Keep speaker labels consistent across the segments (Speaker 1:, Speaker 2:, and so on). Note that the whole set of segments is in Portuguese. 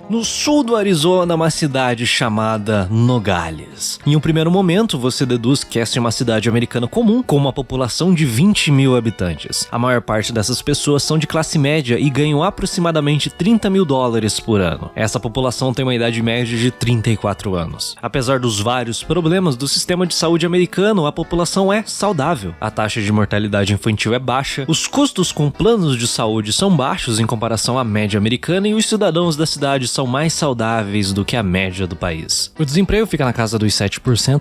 Speaker 1: no sul do Arizona, uma cidade chamada Nogales. Em um primeiro momento, você deduz que essa é uma cidade americana comum, com uma população de 20 mil habitantes. A maior parte dessas pessoas são de classe média e ganham aproximadamente $30 mil por ano. Essa população tem uma idade média de 34 anos. Apesar dos vários problemas do sistema de saúde americano, a população é saudável. A taxa de mortalidade infantil é baixa, os custos com planos de saúde são baixos em comparação à média americana e os cidadãos da cidade são mais saudáveis do que a média do país. O desemprego fica na casa dos 7%,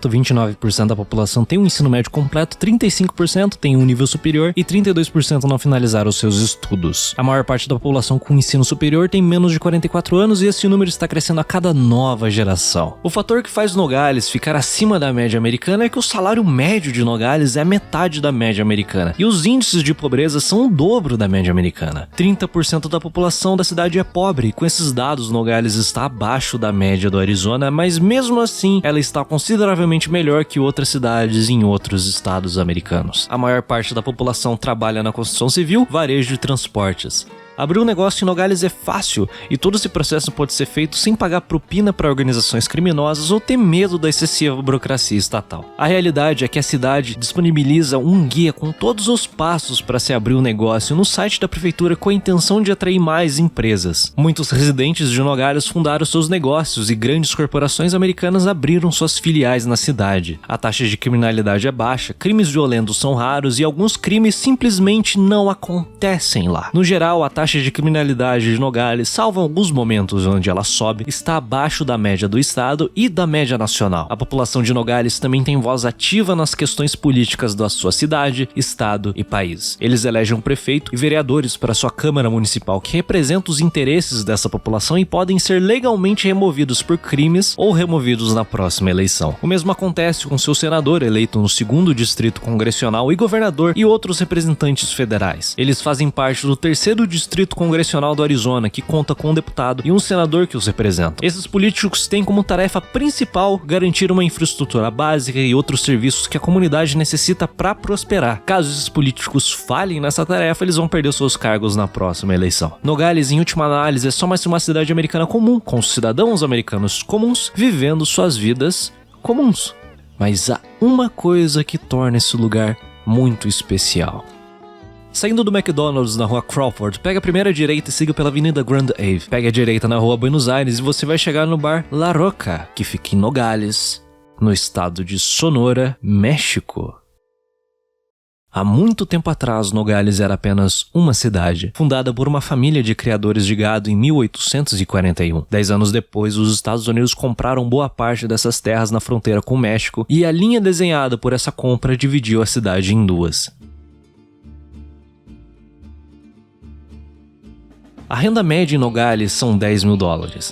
Speaker 1: 29% da população tem um ensino médio completo, 35% tem um nível superior e 32% não finalizaram os seus estudos. A maior parte da população com ensino superior tem menos de 44 anos e esse número está crescendo a cada nova geração. O fator que faz Nogales ficar acima da média americana é que o salário médio de Nogales é metade da média americana e os índices de pobreza são o dobro da média americana. 30% da população da cidade é pobre. Com esses dados, Nogales está abaixo da média do Arizona, mas mesmo assim ela está consideravelmente melhor que outras cidades em outros estados americanos. A maior parte da população trabalha na construção civil, varejo e transportes. Abrir um negócio em Nogales é fácil e todo esse processo pode ser feito sem pagar propina para organizações criminosas ou ter medo da excessiva burocracia estatal. A realidade é que a cidade disponibiliza um guia com todos os passos para se abrir um negócio no site da prefeitura com a intenção de atrair mais empresas. Muitos residentes de Nogales fundaram seus negócios e grandes corporações americanas abriram suas filiais na cidade. A taxa de criminalidade é baixa, crimes violentos são raros e alguns crimes simplesmente não acontecem lá. No geral, a taxa de criminalidade de Nogales, salvo alguns momentos onde ela sobe, está abaixo da média do estado e da média nacional. A população de Nogales também tem voz ativa nas questões políticas da sua cidade, estado e país. Eles elegem um prefeito e vereadores para sua Câmara Municipal que representam os interesses dessa população e podem ser legalmente removidos por crimes ou removidos na próxima eleição. O mesmo acontece com seu senador eleito no 2º Distrito Congressional e governador e outros representantes federais. Eles fazem parte do 3º Distrito Congressional do Arizona, que conta com um deputado e um senador que os representam. Esses políticos têm como tarefa principal garantir uma infraestrutura básica e outros serviços que a comunidade necessita para prosperar. Caso esses políticos falhem nessa tarefa, eles vão perder seus cargos na próxima eleição. Nogales, em última análise, é só mais uma cidade americana comum, com cidadãos americanos comuns vivendo suas vidas comuns. Mas há uma coisa que torna esse lugar muito especial. Saindo do McDonald's na rua Crawford, pega a primeira direita e siga pela Avenida Grand Ave. Pega a direita na rua Buenos Aires e você vai chegar no bar La Roca, que fica em Nogales, no estado de Sonora, México. Há muito tempo atrás, Nogales era apenas uma cidade, fundada por uma família de criadores de gado em 1841. 10 anos depois, os Estados Unidos compraram boa parte dessas terras na fronteira com o México e a linha desenhada por essa compra dividiu a cidade em duas. A renda média em Nogales são $10 mil,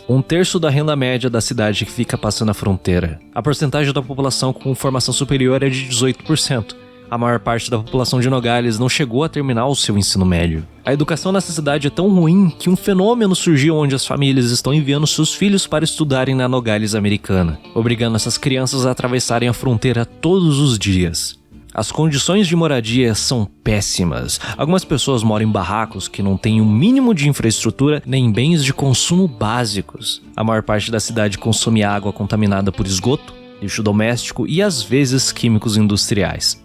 Speaker 1: um terço da renda média da cidade que fica passando a fronteira. A porcentagem da população com formação superior é de 18%. A maior parte da população de Nogales não chegou a terminar o seu ensino médio. A educação nessa cidade é tão ruim que um fenômeno surgiu onde as famílias estão enviando seus filhos para estudarem na Nogales americana, obrigando essas crianças a atravessarem a fronteira todos os dias. As condições de moradia são péssimas. Algumas pessoas moram em barracos que não têm o mínimo de infraestrutura nem bens de consumo básicos. A maior parte da cidade consome água contaminada por esgoto, lixo doméstico e às vezes químicos industriais.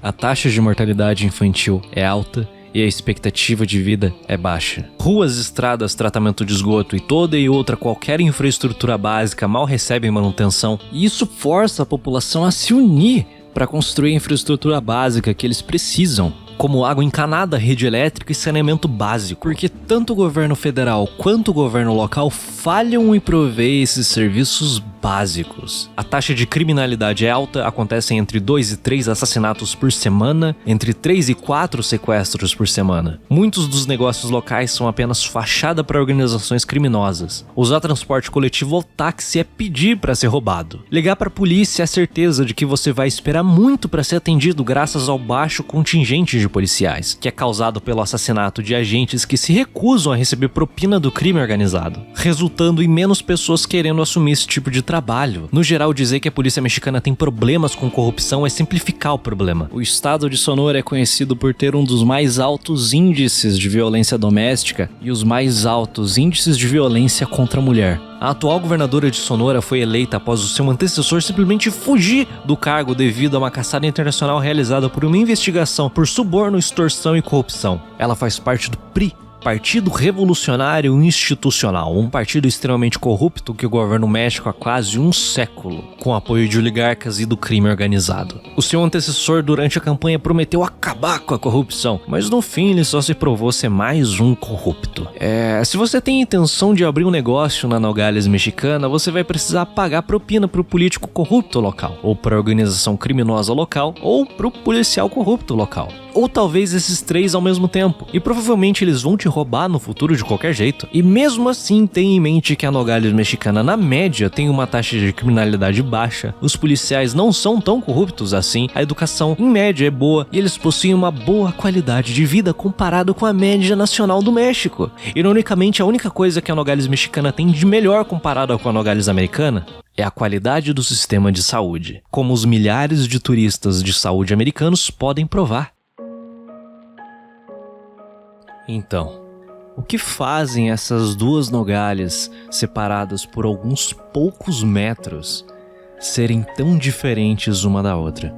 Speaker 1: A taxa de mortalidade infantil é alta e a expectativa de vida é baixa. Ruas, estradas, tratamento de esgoto e toda e outra qualquer infraestrutura básica mal recebem manutenção e isso força a população a se unir para construir a infraestrutura básica que eles precisam, como água encanada, rede elétrica e saneamento básico, porque tanto o governo federal quanto o governo local falham em prover esses serviços básicos. A taxa de criminalidade é alta, acontecem entre 2 e 3 assassinatos por semana, entre 3 e 4 sequestros por semana. Muitos dos negócios locais são apenas fachada para organizações criminosas. Usar transporte coletivo ou táxi é pedir para ser roubado. Ligar para a polícia é a certeza de que você vai esperar muito para ser atendido graças ao baixo contingente de de policiais, que é causado pelo assassinato de agentes que se recusam a receber propina do crime organizado, resultando em menos pessoas querendo assumir esse tipo de trabalho. No geral, dizer que a polícia mexicana tem problemas com corrupção é simplificar o problema. O estado de Sonora é conhecido por ter um dos mais altos índices de violência doméstica e os mais altos índices de violência contra a mulher. A atual governadora de Sonora foi eleita após o seu antecessor simplesmente fugir do cargo devido a uma caçada internacional realizada por uma investigação por suborno, extorsão e corrupção. Ela faz parte do PRI, Partido Revolucionário Institucional, um partido extremamente corrupto que governa o México há quase um século, com apoio de oligarcas e do crime organizado. O seu antecessor durante a campanha prometeu acabar com a corrupção, mas no fim ele só se provou ser mais um corrupto. Se você tem intenção de abrir um negócio na Nogales mexicana, você vai precisar pagar propina pro político corrupto local, ou pra organização criminosa local, ou pro policial corrupto local. Ou talvez esses três ao mesmo tempo, e provavelmente eles vão te roubar no futuro de qualquer jeito. E mesmo assim, tenha em mente que a Nogales mexicana, na média, tem uma taxa de criminalidade baixa, os policiais não são tão corruptos assim, a educação, em média, é boa, e eles possuem uma boa qualidade de vida comparado com a média nacional do México. Ironicamente, a única coisa que a Nogales mexicana tem de melhor comparada com a Nogales americana é a qualidade do sistema de saúde, como os milhares de turistas de saúde americanos podem provar. Então, o que fazem essas duas Nogales, separadas por alguns poucos metros, serem tão diferentes uma da outra?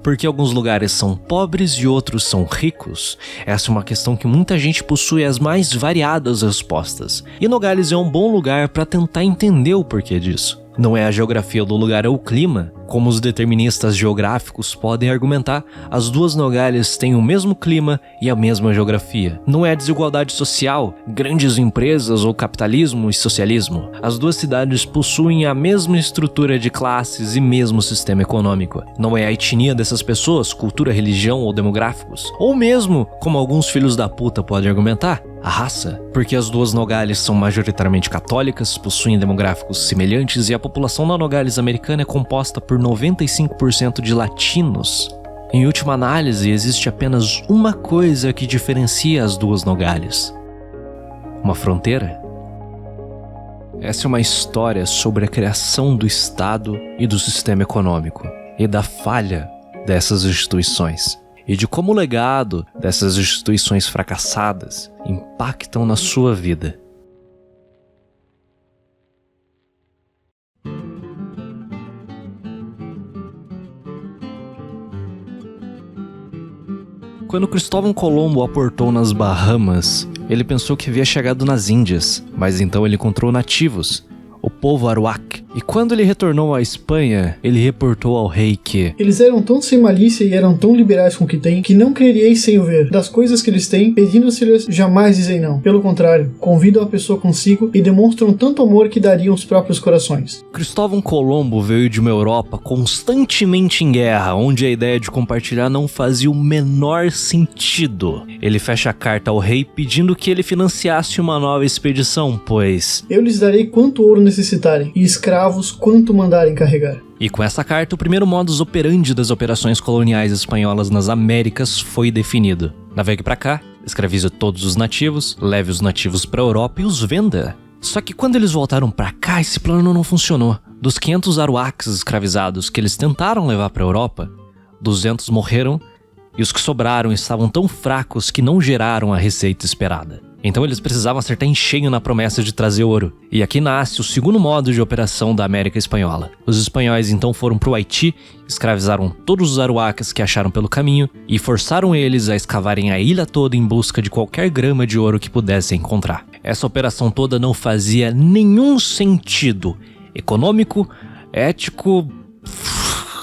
Speaker 1: Porque alguns lugares são pobres e outros são ricos? Essa é uma questão que muita gente possui as mais variadas respostas. E Nogales é um bom lugar para tentar entender o porquê disso. Não é a geografia do lugar, é o clima. Como os deterministas geográficos podem argumentar, as duas Nogales têm o mesmo clima e a mesma geografia. Não é a desigualdade social, grandes empresas ou capitalismo e socialismo. As duas cidades possuem a mesma estrutura de classes e mesmo sistema econômico. Não é a etnia dessas pessoas, cultura, religião ou demográficos. Ou mesmo, como alguns filhos da puta podem argumentar, a raça, porque as duas Nogales são majoritariamente católicas, possuem demográficos semelhantes e a população da Nogales americana é composta por 95% de latinos. Em última análise, existe apenas uma coisa que diferencia as duas Nogales: uma fronteira. Essa é uma história sobre a criação do Estado e do sistema econômico, e da falha dessas instituições. E de como o legado dessas instituições fracassadas impactam na sua vida. Quando Cristóvão Colombo aportou nas Bahamas, ele pensou que havia chegado nas Índias, mas então ele encontrou nativos, o povo Arawak. E quando ele retornou à Espanha, ele reportou ao rei que
Speaker 2: eles eram tão sem malícia e eram tão liberais com o que têm, que não creríeis sem o ver. Das coisas que eles têm, pedindo-se-lhes, jamais dizem não. Pelo contrário, convidam a pessoa consigo e demonstram tanto amor que dariam os próprios corações.
Speaker 1: Cristóvão Colombo veio de uma Europa constantemente em guerra, onde a ideia de compartilhar não fazia o menor sentido. Ele fecha a carta ao rei pedindo que ele financiasse uma nova expedição, pois
Speaker 2: eu lhes darei quanto ouro necessitarem, e escravos quanto mandarem carregar.
Speaker 1: E com essa carta, o primeiro modus operandi das operações coloniais espanholas nas Américas foi definido. Navegue pra cá, escravize todos os nativos, leve os nativos pra Europa e os venda. Só que quando eles voltaram pra cá, esse plano não funcionou. Dos 500 Arawaks escravizados que eles tentaram levar pra Europa, 200 morreram e os que sobraram estavam tão fracos que não geraram a receita esperada. Então eles precisavam acertar em cheio na promessa de trazer ouro. E aqui nasce o segundo modo de operação da América Espanhola. Os espanhóis então foram para o Haiti, escravizaram todos os Arawaks que acharam pelo caminho e forçaram eles a escavarem a ilha toda em busca de qualquer grama de ouro que pudessem encontrar. Essa operação toda não fazia nenhum sentido econômico, ético.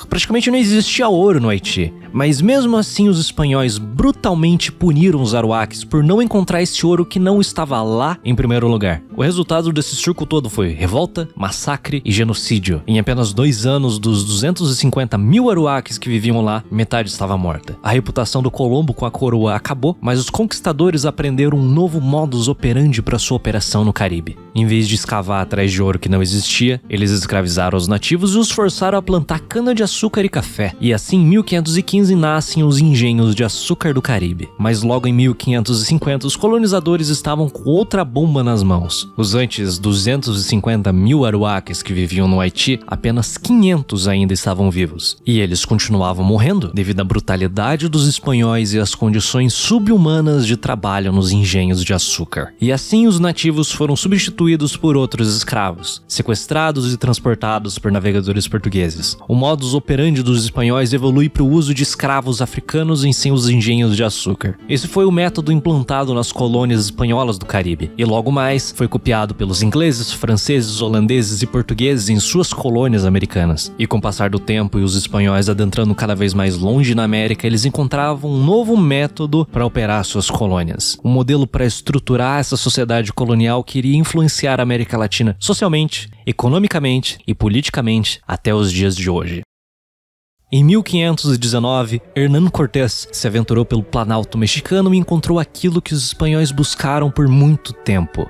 Speaker 1: Praticamente não existia ouro no Haiti. Mas mesmo assim os espanhóis brutalmente puniram os Arawaks por não encontrar esse ouro que não estava lá em primeiro lugar. O resultado desse circo todo foi revolta, massacre e genocídio. Em apenas 2 anos, dos 250 mil Arawaks que viviam lá, metade estava morta. A reputação do Colombo com a coroa acabou, mas os conquistadores aprenderam um novo modus operandi para sua operação no Caribe. Em vez de escavar atrás de ouro que não existia, eles escravizaram os nativos e os forçaram a plantar cana-de-açúcar açúcar e café. E assim, em 1515, nascem os engenhos de açúcar do Caribe. Mas logo em 1550, os colonizadores estavam com outra bomba nas mãos. Os antes 250 mil aruaques que viviam no Haiti, apenas 500 ainda estavam vivos. E eles continuavam morrendo devido à brutalidade dos espanhóis e às condições subhumanas de trabalho nos engenhos de açúcar. E assim os nativos foram substituídos por outros escravos, sequestrados e transportados por navegadores portugueses. O modus operandi dos espanhóis evolui para o uso de escravos africanos em seus engenhos de açúcar. Esse foi o método implantado nas colônias espanholas do Caribe, e logo mais foi copiado pelos ingleses, franceses, holandeses e portugueses em suas colônias americanas. E com o passar do tempo e os espanhóis adentrando cada vez mais longe na América, eles encontravam um novo método para operar suas colônias. Um modelo para estruturar essa sociedade colonial que iria influenciar a América Latina socialmente, economicamente e politicamente até os dias de hoje. Em 1519, Hernán Cortés se aventurou pelo Planalto mexicano e encontrou aquilo que os espanhóis buscaram por muito tempo: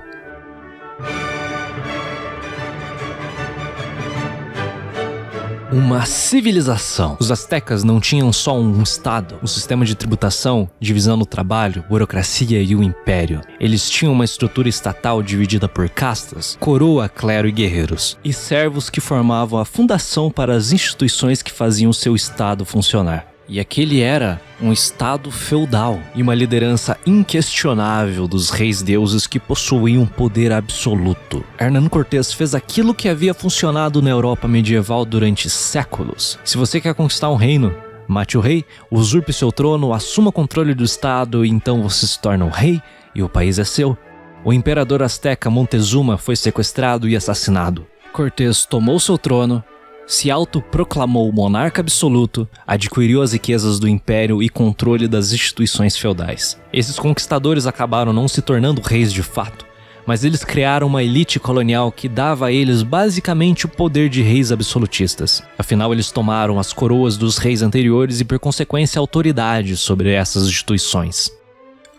Speaker 1: uma civilização. Os astecas não tinham só um estado, um sistema de tributação, divisão do trabalho, burocracia e o império. Eles tinham uma estrutura estatal dividida por castas, coroa, clero e guerreiros, e servos que formavam a fundação para as instituições que faziam o seu estado funcionar. E aquele era um estado feudal e uma liderança inquestionável dos reis-deuses que possuíam poder absoluto. Hernán Cortés fez aquilo que havia funcionado na Europa medieval durante séculos. Se você quer conquistar um reino, mate o rei, usurpe seu trono, assuma o controle do estado e então você se torna o rei e o país é seu. O imperador azteca Montezuma foi sequestrado e assassinado. Cortés tomou seu trono, se autoproclamou monarca absoluto, adquiriu as riquezas do império e controle das instituições feudais. Esses conquistadores acabaram não se tornando reis de fato, mas eles criaram uma elite colonial que dava a eles basicamente o poder de reis absolutistas. Afinal, eles tomaram as coroas dos reis anteriores e, por consequência, a autoridade sobre essas instituições.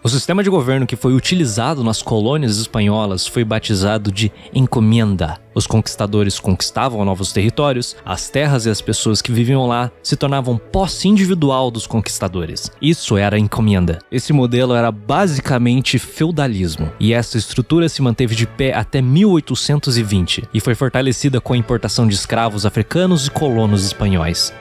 Speaker 1: O sistema de governo que foi utilizado nas colônias espanholas foi batizado de encomienda. Os conquistadores conquistavam novos territórios, as terras e as pessoas que viviam lá se tornavam posse individual dos conquistadores. Isso era a encomienda. Esse modelo era basicamente feudalismo, e essa estrutura se manteve de pé até 1820 e foi fortalecida com a importação de escravos africanos e colonos espanhóis.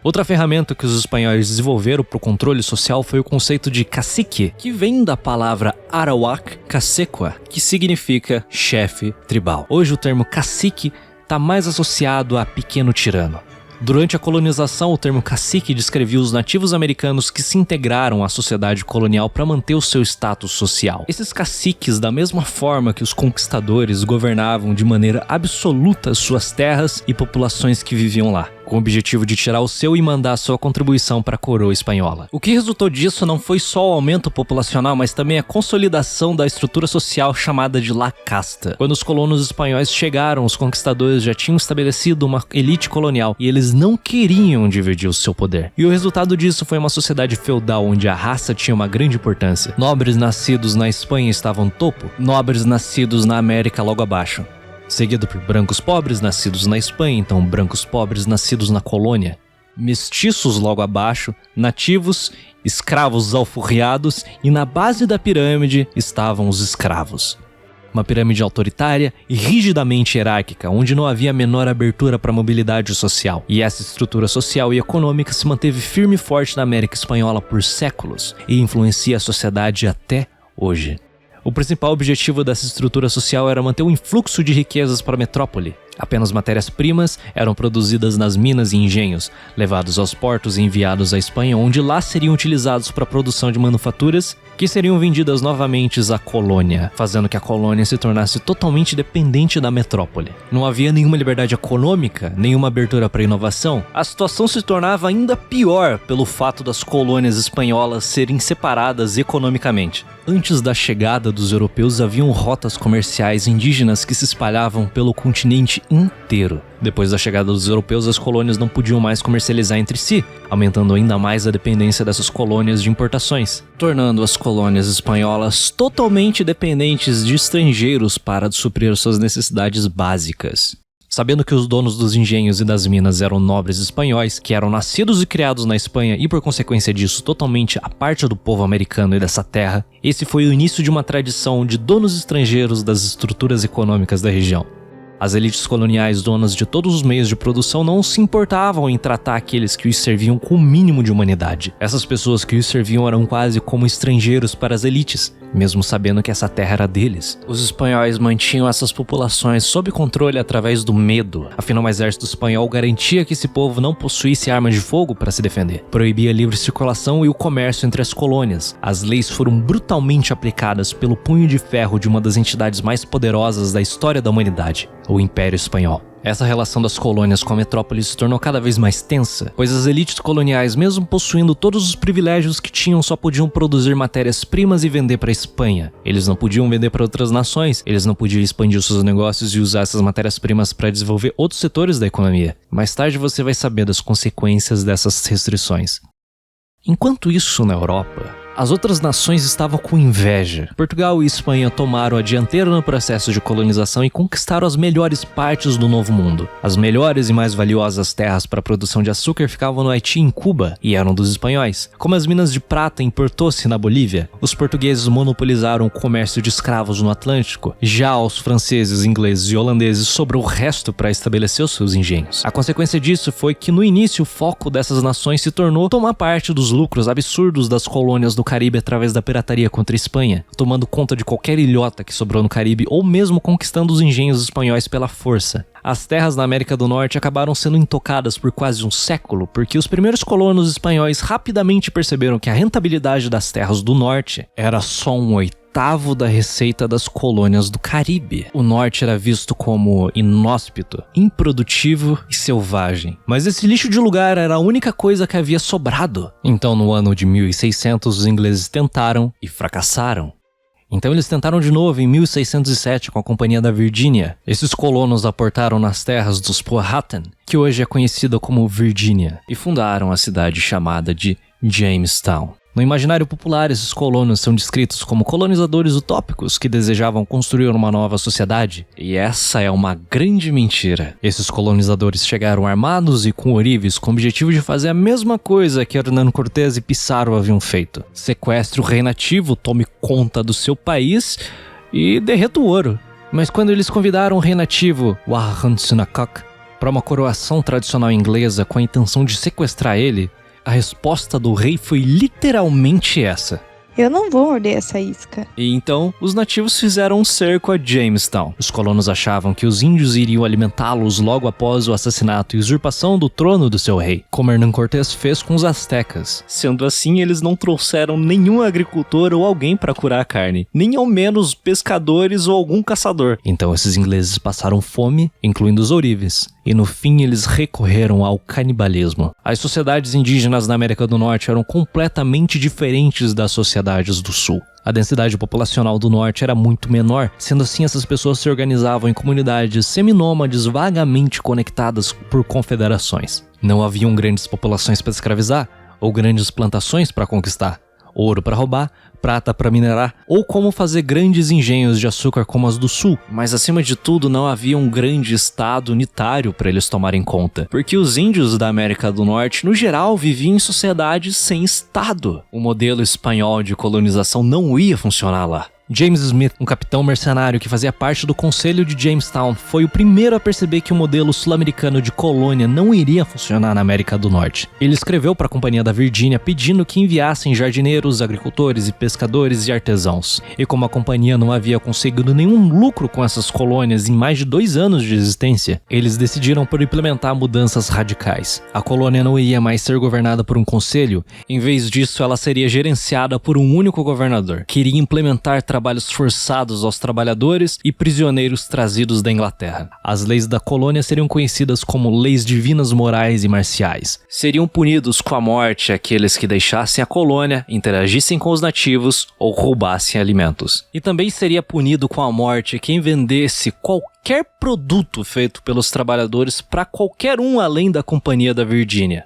Speaker 1: Outra ferramenta que os espanhóis desenvolveram para o controle social foi o conceito de cacique, que vem da palavra arawak casequa, que significa chefe tribal. Hoje o termo cacique está mais associado a pequeno tirano. Durante a colonização, o termo cacique descrevia os nativos americanos que se integraram à sociedade colonial para manter o seu status social. Esses caciques, da mesma forma que os conquistadores, governavam de maneira absoluta suas terras e populações que viviam lá, com o objetivo de tirar o seu e mandar sua contribuição para a coroa espanhola. O que resultou disso não foi só o aumento populacional, mas também a consolidação da estrutura social chamada de La Casta. Quando os colonos espanhóis chegaram, os conquistadores já tinham estabelecido uma elite colonial e eles não queriam dividir o seu poder. E o resultado disso foi uma sociedade feudal onde a raça tinha uma grande importância. Nobres nascidos na Espanha estavam no topo, nobres nascidos na América logo abaixo. Seguido por brancos pobres nascidos na Espanha, então brancos pobres nascidos na colônia. Mestiços logo abaixo, nativos, escravos alforriados e na base da pirâmide estavam os escravos. Uma pirâmide autoritária e rigidamente hierárquica, onde não havia a menor abertura para a mobilidade social. E essa estrutura social e econômica se manteve firme e forte na América Espanhola por séculos e influencia a sociedade até hoje. O principal objetivo dessa estrutura social era manter o influxo de riquezas para a metrópole. Apenas matérias-primas eram produzidas nas minas e engenhos, levados aos portos e enviados à Espanha, onde lá seriam utilizados para a produção de manufaturas que seriam vendidas novamente à colônia, fazendo que a colônia se tornasse totalmente dependente da metrópole. Não havia nenhuma liberdade econômica, nenhuma abertura para inovação. A situação se tornava ainda pior pelo fato das colônias espanholas serem separadas economicamente. Antes da chegada dos europeus, haviam rotas comerciais indígenas que se espalhavam pelo continente inteiro. Depois da chegada dos europeus, as colônias não podiam mais comercializar entre si, aumentando ainda mais a dependência dessas colônias de importações, tornando as colônias espanholas totalmente dependentes de estrangeiros para suprir suas necessidades básicas. Sabendo que os donos dos engenhos e das minas eram nobres espanhóis, que eram nascidos e criados na Espanha e por consequência disso totalmente a parte do povo americano e dessa terra, esse foi o início de uma tradição de donos estrangeiros das estruturas econômicas da região. As elites coloniais, donas de todos os meios de produção, não se importavam em tratar aqueles que os serviam com o mínimo de humanidade. Essas pessoas que os serviam eram quase como estrangeiros para as elites, mesmo sabendo que essa terra era deles. Os espanhóis mantinham essas populações sob controle através do medo. Afinal, o exército espanhol garantia que esse povo não possuísse armas de fogo para se defender. Proibia a livre circulação e o comércio entre as colônias. As leis foram brutalmente aplicadas pelo punho de ferro de uma das entidades mais poderosas da história da humanidade, o Império Espanhol. Essa relação das colônias com a metrópole se tornou cada vez mais tensa, pois as elites coloniais, mesmo possuindo todos os privilégios que tinham, só podiam produzir matérias-primas e vender para a Espanha. Eles não podiam vender para outras nações, eles não podiam expandir os seus negócios e usar essas matérias-primas para desenvolver outros setores da economia. Mais tarde você vai saber das consequências dessas restrições. Enquanto isso, na Europa, as outras nações estavam com inveja. Portugal e Espanha tomaram a dianteira no processo de colonização e conquistaram as melhores partes do Novo Mundo. As melhores e mais valiosas terras para a produção de açúcar ficavam no Haiti e em Cuba, e eram dos espanhóis. Como as minas de prata em Porto-se, na Bolívia, os portugueses monopolizaram o comércio de escravos no Atlântico. Já aos franceses, ingleses e holandeses sobrou o resto para estabelecer os seus engenhos. A consequência disso foi que no início o foco dessas nações se tornou tomar parte dos lucros absurdos das colônias do Caribe através da pirataria contra a Espanha, tomando conta de qualquer ilhota que sobrou no Caribe ou mesmo conquistando os engenhos espanhóis pela força. As terras na América do Norte acabaram sendo intocadas por quase um século, porque os primeiros colonos espanhóis rapidamente perceberam que a rentabilidade das terras do Norte era só um oitavo da receita das colônias do Caribe. O Norte era visto como inóspito, improdutivo e selvagem. Mas esse lixo de lugar era a única coisa que havia sobrado. Então, no ano de 1600, os ingleses tentaram e fracassaram. Então eles tentaram de novo em 1607 com a Companhia da Virgínia. Esses colonos aportaram nas terras dos Powhatan, que hoje é conhecida como Virgínia, e fundaram a cidade chamada de Jamestown. No imaginário popular, esses colonos são descritos como colonizadores utópicos que desejavam construir uma nova sociedade. E essa é uma grande mentira. Esses colonizadores chegaram armados e com ourives com o objetivo de fazer a mesma coisa que Hernán Cortés e Pizarro haviam feito. Sequestre o rei nativo, tome conta do seu país e derreta o ouro. Mas quando eles convidaram o rei nativo, Wahhanshinakak, para uma coroação tradicional inglesa com a intenção de sequestrar ele, a resposta do rei foi literalmente essa:
Speaker 3: eu não vou morder essa isca.
Speaker 1: E então, os nativos fizeram um cerco a Jamestown. Os colonos achavam que os índios iriam alimentá-los logo após o assassinato e usurpação do trono do seu rei, como Hernán Cortés fez com os astecas. Sendo assim, eles não trouxeram nenhum agricultor ou alguém para curar a carne, nem ao menos pescadores ou algum caçador. Então esses ingleses passaram fome, incluindo os ourives. E no fim eles recorreram ao canibalismo. As sociedades indígenas na América do Norte eram completamente diferentes das sociedades do Sul. A densidade populacional do Norte era muito menor, sendo assim essas pessoas se organizavam em comunidades seminômades vagamente conectadas por confederações. Não haviam grandes populações para escravizar, ou grandes plantações para conquistar, ouro para roubar, prata para minerar, ou como fazer grandes engenhos de açúcar como as do Sul. Mas acima de tudo não havia um grande estado unitário para eles tomarem conta, porque os índios da América do Norte no geral viviam em sociedades sem estado. O modelo espanhol de colonização não ia funcionar lá. James Smith, um capitão mercenário que fazia parte do Conselho de Jamestown, foi o primeiro a perceber que o modelo sul-americano de colônia não iria funcionar na América do Norte. Ele escreveu para a Companhia da Virgínia pedindo que enviassem jardineiros, agricultores e pescadores e artesãos. E como a companhia não havia conseguido nenhum lucro com essas colônias em mais de 2 anos de existência, eles decidiram por implementar mudanças radicais. A colônia não ia mais ser governada por um conselho, em vez disso ela seria gerenciada por um único governador. Queria implementar trabalhos forçados aos trabalhadores e prisioneiros trazidos da Inglaterra. As leis da colônia seriam conhecidas como leis divinas morais e marciais. Seriam punidos com a morte aqueles que deixassem a colônia, interagissem com os nativos ou roubassem alimentos. E também seria punido com a morte quem vendesse qualquer produto feito pelos trabalhadores para qualquer um além da Companhia da Virgínia.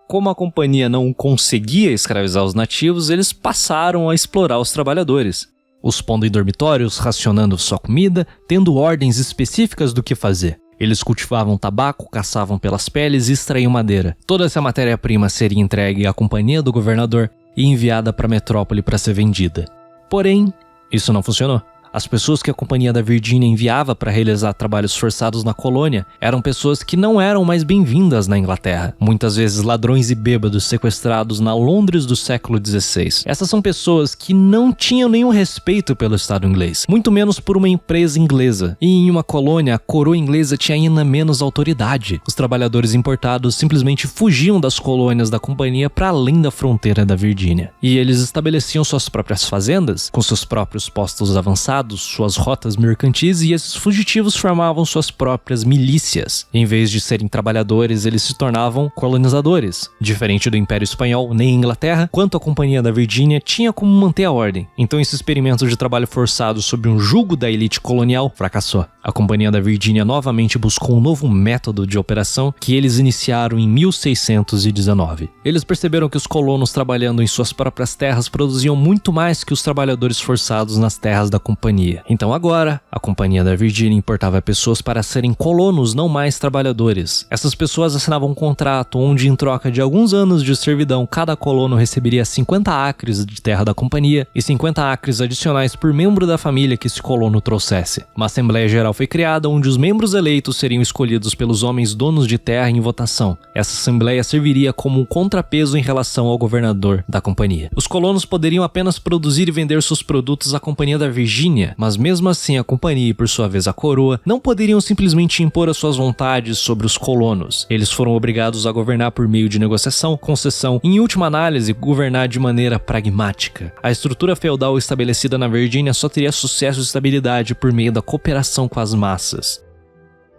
Speaker 1: Como a companhia não conseguia escravizar os nativos, eles passaram a explorar os trabalhadores, os pondo em dormitórios, racionando sua comida, tendo ordens específicas do que fazer. Eles cultivavam tabaco, caçavam pelas peles e extraíam madeira. Toda essa matéria-prima seria entregue à companhia do governador e enviada para a metrópole para ser vendida. Porém, isso não funcionou. As pessoas que a Companhia da Virgínia enviava para realizar trabalhos forçados na colônia eram pessoas que não eram mais bem-vindas na Inglaterra. Muitas vezes ladrões e bêbados sequestrados na Londres do século XVI. Essas são pessoas que não tinham nenhum respeito pelo Estado inglês, muito menos por uma empresa inglesa. E em uma colônia, a coroa inglesa tinha ainda menos autoridade. Os trabalhadores importados simplesmente fugiam das colônias da Companhia para além da fronteira da Virgínia. E eles estabeleciam suas próprias fazendas, com seus próprios postos avançados, suas rotas mercantis, e esses fugitivos formavam suas próprias milícias. Em vez de serem trabalhadores, eles se tornavam colonizadores. Diferente do Império Espanhol, nem a Inglaterra, quanto a Companhia da Virgínia tinha como manter a ordem. Então esse experimento de trabalho forçado sob um jugo da elite colonial fracassou. A Companhia da Virgínia novamente buscou um novo método de operação que eles iniciaram em 1619. Eles perceberam que os colonos trabalhando em suas próprias terras produziam muito mais que os trabalhadores forçados nas terras da Companhia. Então agora, a Companhia da Virgínia importava pessoas para serem colonos, não mais trabalhadores. Essas pessoas assinavam um contrato onde, em troca de alguns anos de servidão, cada colono receberia 50 acres de terra da Companhia e 50 acres adicionais por membro da família que esse colono trouxesse. Uma Assembleia Geral foi criada onde os membros eleitos seriam escolhidos pelos homens donos de terra em votação. Essa Assembleia serviria como um contrapeso em relação ao governador da Companhia. Os colonos poderiam apenas produzir e vender seus produtos à Companhia da Virgínia, mas mesmo assim a Companhia e por sua vez a coroa não poderiam simplesmente impor as suas vontades sobre os colonos. Eles foram obrigados a governar por meio de negociação, concessão e, em última análise, governar de maneira pragmática. A estrutura feudal estabelecida na Virgínia só teria sucesso e estabilidade por meio da cooperação com as massas.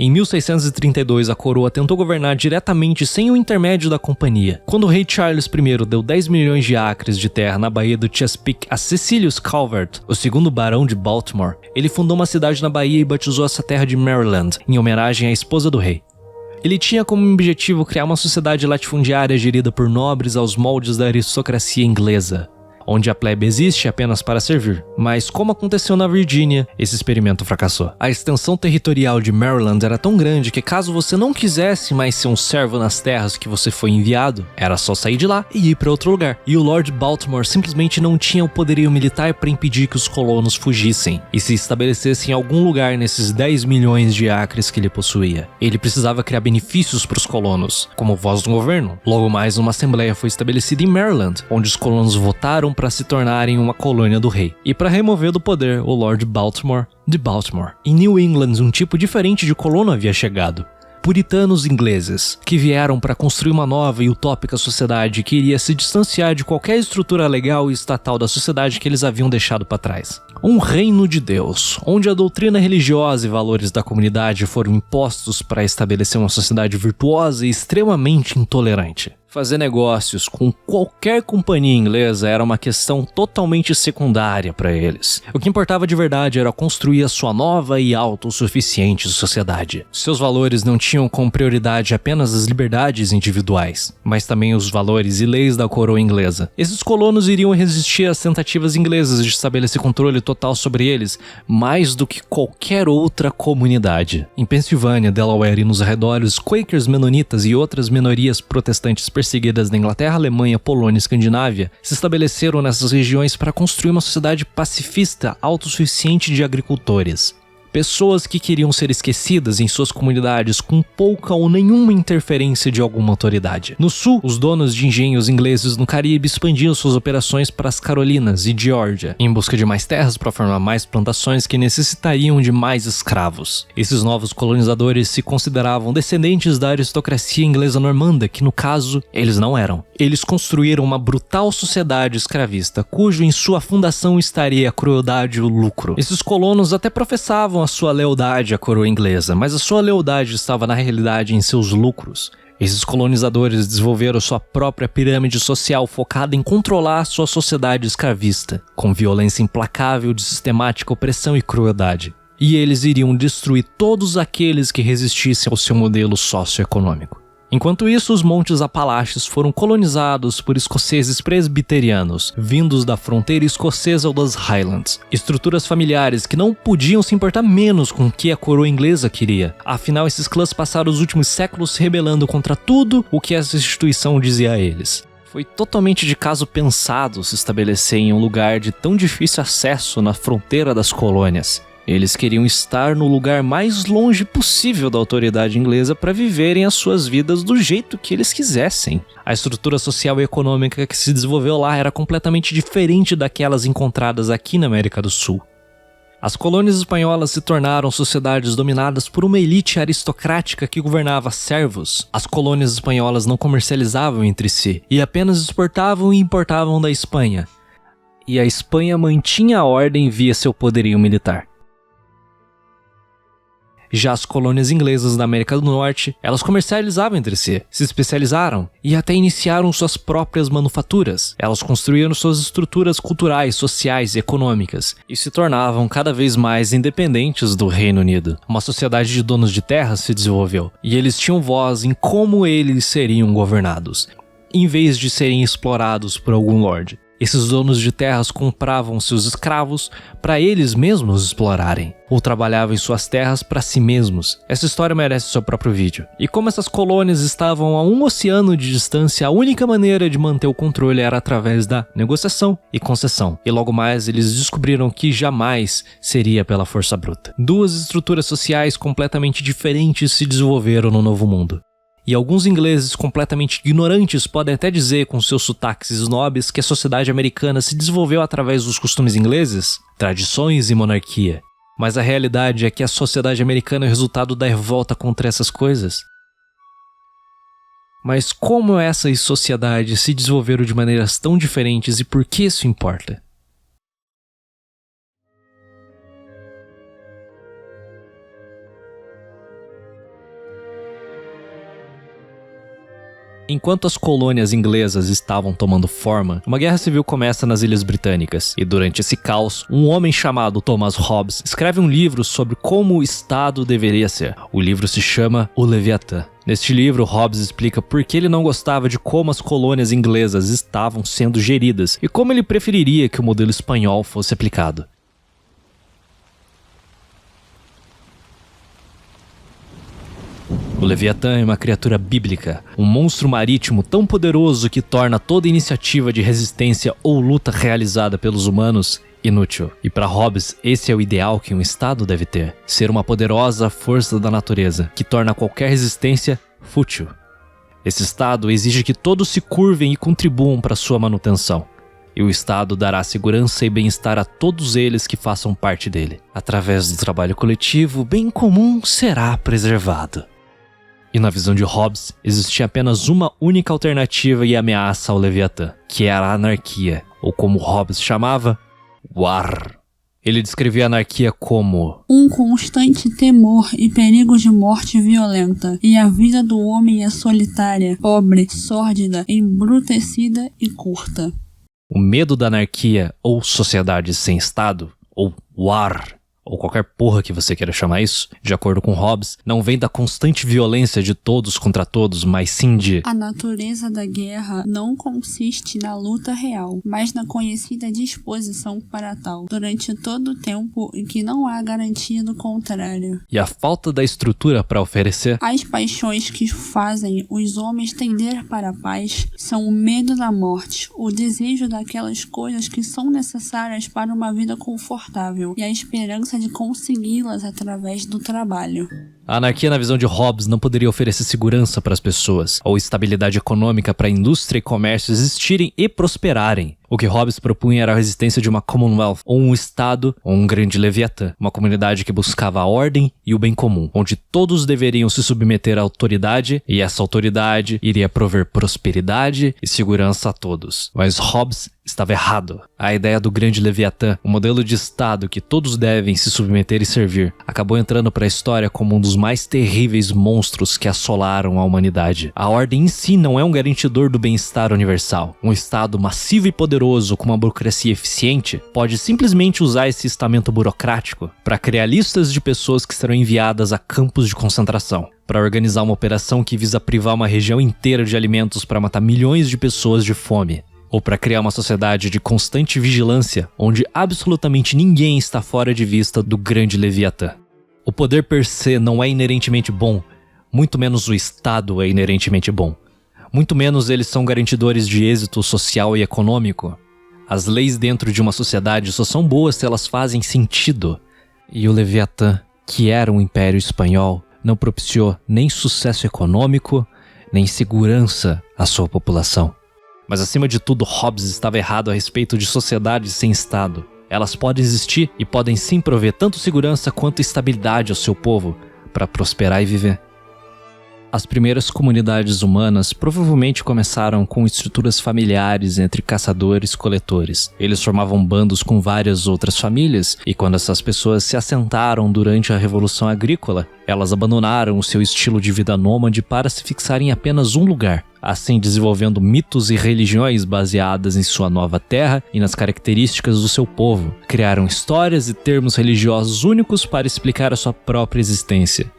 Speaker 1: Em 1632, a coroa tentou governar diretamente sem o intermédio da Companhia. Quando o rei Charles I deu 10 milhões de acres de terra na Baía do Chesapeake a Cecilius Calvert, o segundo barão de Baltimore, ele fundou uma cidade na Bahia e batizou essa terra de Maryland, em homenagem à esposa do rei. Ele tinha como objetivo criar uma sociedade latifundiária gerida por nobres aos moldes da aristocracia inglesa, onde a plebe existe apenas para servir. Mas, como aconteceu na Virgínia, esse experimento fracassou. A extensão territorial de Maryland era tão grande que, caso você não quisesse mais ser um servo nas terras que você foi enviado, era só sair de lá e ir para outro lugar. E o Lord Baltimore simplesmente não tinha o poderio militar para impedir que os colonos fugissem e se estabelecessem em algum lugar nesses 10 milhões de acres que ele possuía. Ele precisava criar benefícios para os colonos, como voz do governo. Logo mais, uma assembleia foi estabelecida em Maryland, onde os colonos votaram para se tornarem uma colônia do rei. E para remover do poder o Lord Baltimore de Baltimore. Em New England, um tipo diferente de colono havia chegado. Puritanos ingleses, que vieram para construir uma nova e utópica sociedade que iria se distanciar de qualquer estrutura legal e estatal da sociedade que eles haviam deixado para trás. Um reino de Deus, onde a doutrina religiosa e valores da comunidade foram impostos para estabelecer uma sociedade virtuosa e extremamente intolerante. Fazer negócios com qualquer companhia inglesa era uma questão totalmente secundária para eles. O que importava de verdade era construir a sua nova e autossuficiente sociedade. Seus valores não tinham como prioridade apenas as liberdades individuais, mas também os valores e leis da coroa inglesa. Esses colonos iriam resistir às tentativas inglesas de estabelecer controle total sobre eles, mais do que qualquer outra comunidade. Em Pensilvânia, Delaware e nos arredores, Quakers, menonitas e outras minorias protestantes perseguidas na Inglaterra, Alemanha, Polônia e Escandinávia se estabeleceram nessas regiões para construir uma sociedade pacifista autossuficiente de agricultores. Pessoas que queriam ser esquecidas em suas comunidades com pouca ou nenhuma interferência de alguma autoridade. No sul, os donos de engenhos ingleses no Caribe expandiam suas operações para as Carolinas e Geórgia, em busca de mais terras para formar mais plantações que necessitariam de mais escravos. Esses novos colonizadores se consideravam descendentes da aristocracia inglesa normanda, que no caso, eles não eram. Eles construíram uma brutal sociedade escravista, cujo em sua fundação estaria a crueldade e o lucro. Esses colonos até professavam a sua lealdade à coroa inglesa, mas a sua lealdade estava na realidade em seus lucros. Esses colonizadores desenvolveram sua própria pirâmide social focada em controlar sua sociedade escravista, com violência implacável de sistemática opressão e crueldade. E eles iriam destruir todos aqueles que resistissem ao seu modelo socioeconômico. Enquanto isso, os Montes Apalaches foram colonizados por escoceses presbiterianos, vindos da fronteira escocesa ou das Highlands. Estruturas familiares que não podiam se importar menos com o que a coroa inglesa queria. Afinal, esses clãs passaram os últimos séculos se rebelando contra tudo o que essa instituição dizia a eles. Foi totalmente de caso pensado se estabelecer em um lugar de tão difícil acesso na fronteira das colônias. Eles queriam estar no lugar mais longe possível da autoridade inglesa para viverem as suas vidas do jeito que eles quisessem. A estrutura social e econômica que se desenvolveu lá era completamente diferente daquelas encontradas aqui na América do Sul. As colônias espanholas se tornaram sociedades dominadas por uma elite aristocrática que governava servos. As colônias espanholas não comercializavam entre si e apenas exportavam e importavam da Espanha. E a Espanha mantinha a ordem via seu poderio militar. Já as colônias inglesas da América do Norte, elas comercializavam entre si, se especializaram e até iniciaram suas próprias manufaturas. Elas construíram suas estruturas culturais, sociais e econômicas e se tornavam cada vez mais independentes do Reino Unido. Uma sociedade de donos de terras se desenvolveu e eles tinham voz em como eles seriam governados, em vez de serem explorados por algum lorde. Esses donos de terras compravam seus escravos para eles mesmos explorarem, ou trabalhavam em suas terras para si mesmos. Essa história merece seu próprio vídeo. E como essas colônias estavam a um oceano de distância, a única maneira de manter o controle era através da negociação e concessão. E logo mais eles descobriram que jamais seria pela força bruta. Duas estruturas sociais completamente diferentes se desenvolveram no Novo Mundo. E alguns ingleses completamente ignorantes podem até dizer com seus sotaques snobs que a sociedade americana se desenvolveu através dos costumes ingleses, tradições e monarquia. Mas a realidade é que a sociedade americana é o resultado da revolta contra essas coisas. Mas como essas sociedades se desenvolveram de maneiras tão diferentes e por que isso importa? Enquanto as colônias inglesas estavam tomando forma, uma guerra civil começa nas Ilhas Britânicas, e durante esse caos, um homem chamado Thomas Hobbes escreve um livro sobre como o Estado deveria ser. O livro se chama O Leviatã. Neste livro, Hobbes explica por que ele não gostava de como as colônias inglesas estavam sendo geridas e como ele preferiria que o modelo espanhol fosse aplicado. O Leviatã é uma criatura bíblica, um monstro marítimo tão poderoso que torna toda iniciativa de resistência ou luta realizada pelos humanos inútil. E para Hobbes, esse é o ideal que um Estado deve ter: ser uma poderosa força da natureza, que torna qualquer resistência fútil. Esse Estado exige que todos se curvem e contribuam para sua manutenção. E o Estado dará segurança e bem-estar a todos eles que façam parte dele. Através do trabalho coletivo, o bem comum será preservado. E na visão de Hobbes, existia apenas uma única alternativa e ameaça ao Leviatã, que era a anarquia, ou como Hobbes chamava, war. Ele descrevia a anarquia como
Speaker 4: um constante temor e perigo de morte violenta, e a vida do homem é solitária, pobre, sórdida, embrutecida e curta.
Speaker 1: O medo da anarquia, ou sociedade sem Estado, ou war, ou qualquer porra que você queira chamar isso, de acordo com Hobbes, não vem da constante violência de todos contra todos, mas sim de...
Speaker 4: A natureza da guerra não consiste na luta real, mas na conhecida disposição para tal, durante todo o tempo em que não há garantia do contrário.
Speaker 1: E a falta da estrutura para oferecer...
Speaker 4: As paixões que fazem os homens tender para a paz são o medo da morte, o desejo daquelas coisas que são necessárias para uma vida confortável e a esperança de consegui-las através do trabalho.
Speaker 1: A anarquia, na visão de Hobbes, não poderia oferecer segurança para as pessoas, ou estabilidade econômica para a indústria e comércio existirem e prosperarem. O que Hobbes propunha era a resistência de uma Commonwealth, ou um Estado, ou um grande Leviatã, uma comunidade que buscava a ordem e o bem comum, onde todos deveriam se submeter à autoridade, e essa autoridade iria prover prosperidade e segurança a todos. Mas Hobbes estava errado. A ideia do grande Leviatã, um modelo de Estado que todos devem se submeter e servir, acabou entrando para a história como um dos mais terríveis monstros que assolaram a humanidade. A ordem em si não é um garantidor do bem-estar universal. Um Estado massivo e poderoso com uma burocracia eficiente pode simplesmente usar esse estamento burocrático para criar listas de pessoas que serão enviadas a campos de concentração, para organizar uma operação que visa privar uma região inteira de alimentos para matar milhões de pessoas de fome, ou para criar uma sociedade de constante vigilância, onde absolutamente ninguém está fora de vista do grande Leviatã. O poder per se não é inerentemente bom, muito menos o Estado é inerentemente bom. Muito menos eles são garantidores de êxito social e econômico. As leis dentro de uma sociedade só são boas se elas fazem sentido. E o Leviatã, que era um império espanhol, não propiciou nem sucesso econômico, nem segurança à sua população. Mas acima de tudo, Hobbes estava errado a respeito de sociedades sem Estado. Elas podem existir e podem sim prover tanto segurança quanto estabilidade ao seu povo para prosperar e viver. As primeiras comunidades humanas provavelmente começaram com estruturas familiares entre caçadores-coletores. Eles formavam bandos com várias outras famílias, e quando essas pessoas se assentaram durante a Revolução Agrícola, elas abandonaram o seu estilo de vida nômade para se fixar em apenas um lugar, assim desenvolvendo mitos e religiões baseadas em sua nova terra e nas características do seu povo. Criaram histórias e termos religiosos únicos para explicar a sua própria existência.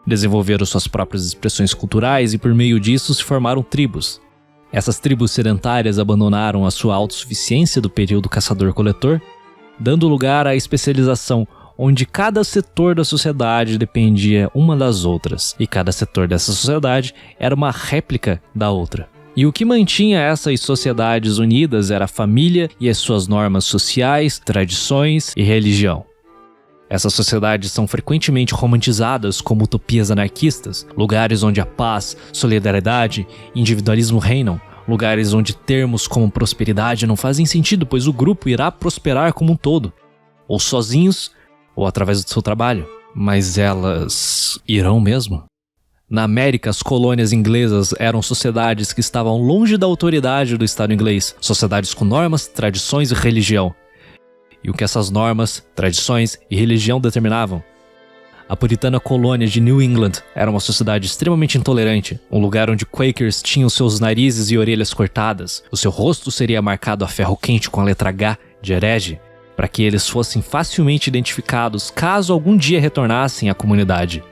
Speaker 1: Desenvolveram suas próprias expressões culturais e por meio disso se formaram tribos. Essas tribos sedentárias abandonaram a sua autossuficiência do período caçador-coletor, dando lugar à especialização, onde cada setor da sociedade dependia uma das outras, e cada setor dessa sociedade era uma réplica da outra. E o que mantinha essas sociedades unidas era a família e as suas normas sociais, tradições e religião. Essas sociedades são frequentemente romantizadas como utopias anarquistas, lugares onde a paz, solidariedade e individualismo reinam, lugares onde termos como prosperidade não fazem sentido, pois o grupo irá prosperar como um todo, ou sozinhos, ou através do seu trabalho. Mas elas irão mesmo? Na América, as colônias inglesas eram sociedades que estavam longe da autoridade do Estado inglês, sociedades com normas, tradições e religião. E o que essas normas, tradições e religião determinavam? A puritana colônia de New England era uma sociedade extremamente intolerante, um lugar onde Quakers tinham seus narizes e orelhas cortadas, o seu rosto seria marcado a ferro quente com a letra H de herege, para que eles fossem facilmente identificados caso algum dia retornassem à comunidade.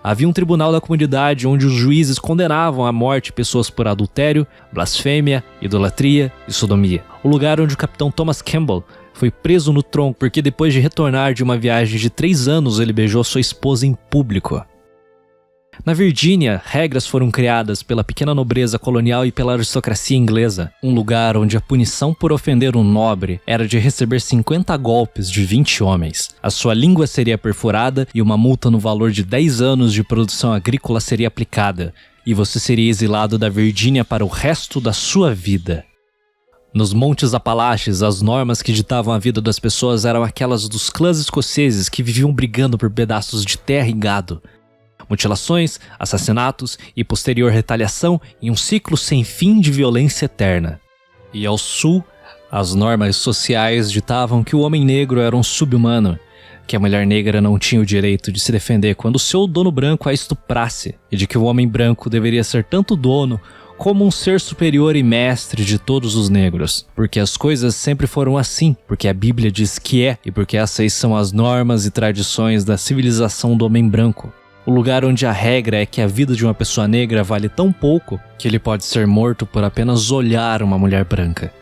Speaker 1: Havia um tribunal da comunidade onde os juízes condenavam à morte pessoas por adultério, blasfêmia, idolatria e sodomia. O lugar onde o capitão Thomas Campbell foi preso no tronco porque depois de retornar de uma viagem de 3 anos ele beijou sua esposa em público. Na Virgínia, regras foram criadas pela pequena nobreza colonial e pela aristocracia inglesa, um lugar onde a punição por ofender um nobre era de receber 50 golpes de 20 homens. A sua língua seria perfurada e uma multa no valor de 10 anos de produção agrícola seria aplicada, e você seria exilado da Virgínia para o resto da sua vida. Nos Montes Apalaches, as normas que ditavam a vida das pessoas eram aquelas dos clãs escoceses que viviam brigando por pedaços de terra e gado. Mutilações, assassinatos e posterior retaliação em um ciclo sem fim de violência eterna. E ao sul, as normas sociais ditavam que o homem negro era um sub-humano, que a mulher negra não tinha o direito de se defender quando seu dono branco a estuprasse, e de que o homem branco deveria ser tanto dono como um ser superior e mestre de todos os negros, porque as coisas sempre foram assim, porque a Bíblia diz que é, e porque essas são as normas e tradições da civilização do homem branco. O lugar onde a regra é que a vida de uma pessoa negra vale tão pouco que ele pode ser morto por apenas olhar uma mulher branca.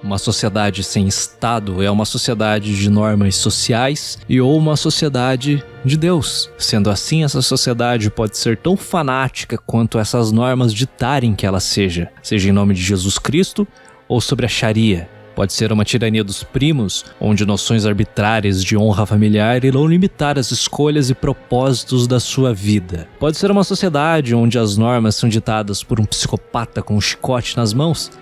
Speaker 1: Uma sociedade sem Estado é uma sociedade de normas sociais e ou uma sociedade de Deus. Sendo assim, essa sociedade pode ser tão fanática quanto essas normas ditarem que ela seja em nome de Jesus Cristo ou sobre a Sharia. Pode ser uma tirania dos primos, onde noções arbitrárias de honra familiar irão limitar as escolhas e propósitos da sua vida. Pode ser uma sociedade onde as normas são ditadas por um psicopata com um chicote nas mãos.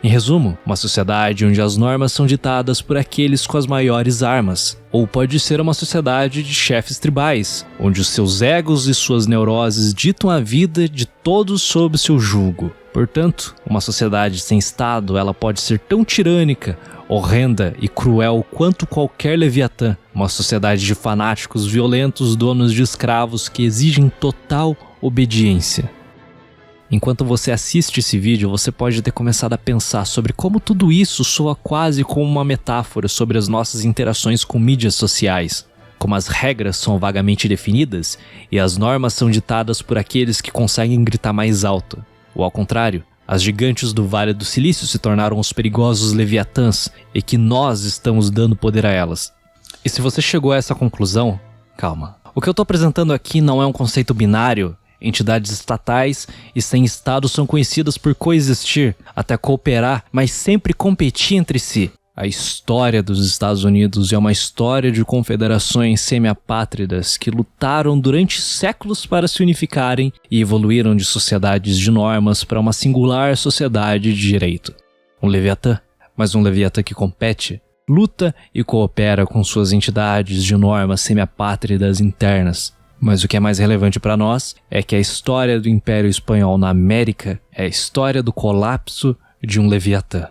Speaker 1: Em resumo, uma sociedade onde as normas são ditadas por aqueles com as maiores armas. Ou pode ser uma sociedade de chefes tribais, onde os seus egos e suas neuroses ditam a vida de todos sob seu jugo. Portanto, uma sociedade sem Estado, ela pode ser tão tirânica, horrenda e cruel quanto qualquer Leviatã. Uma sociedade de fanáticos violentos, donos de escravos que exigem total obediência. Enquanto você assiste esse vídeo, você pode ter começado a pensar sobre como tudo isso soa quase como uma metáfora sobre as nossas interações com mídias sociais. como as regras são vagamente definidas e as normas são ditadas por aqueles que conseguem gritar mais alto. Ou ao contrário, as gigantes do Vale do Silício se tornaram os perigosos leviatãs e que nós estamos dando poder a elas. E se você chegou a essa conclusão, calma. O que eu estou apresentando aqui não é um conceito binário. Entidades estatais e sem Estado são conhecidas por coexistir, até cooperar, mas sempre competir entre si. A história dos Estados Unidos é uma história de confederações semi-apátridas que lutaram durante séculos para se unificarem e evoluíram de sociedades de normas para uma singular sociedade de direito. Um Leviatã, mas um Leviatã que compete, luta e coopera com suas entidades de normas semi-apátridas internas. Mas o que é mais relevante para nós é que a história do Império Espanhol na América é a história do colapso de um Leviatã.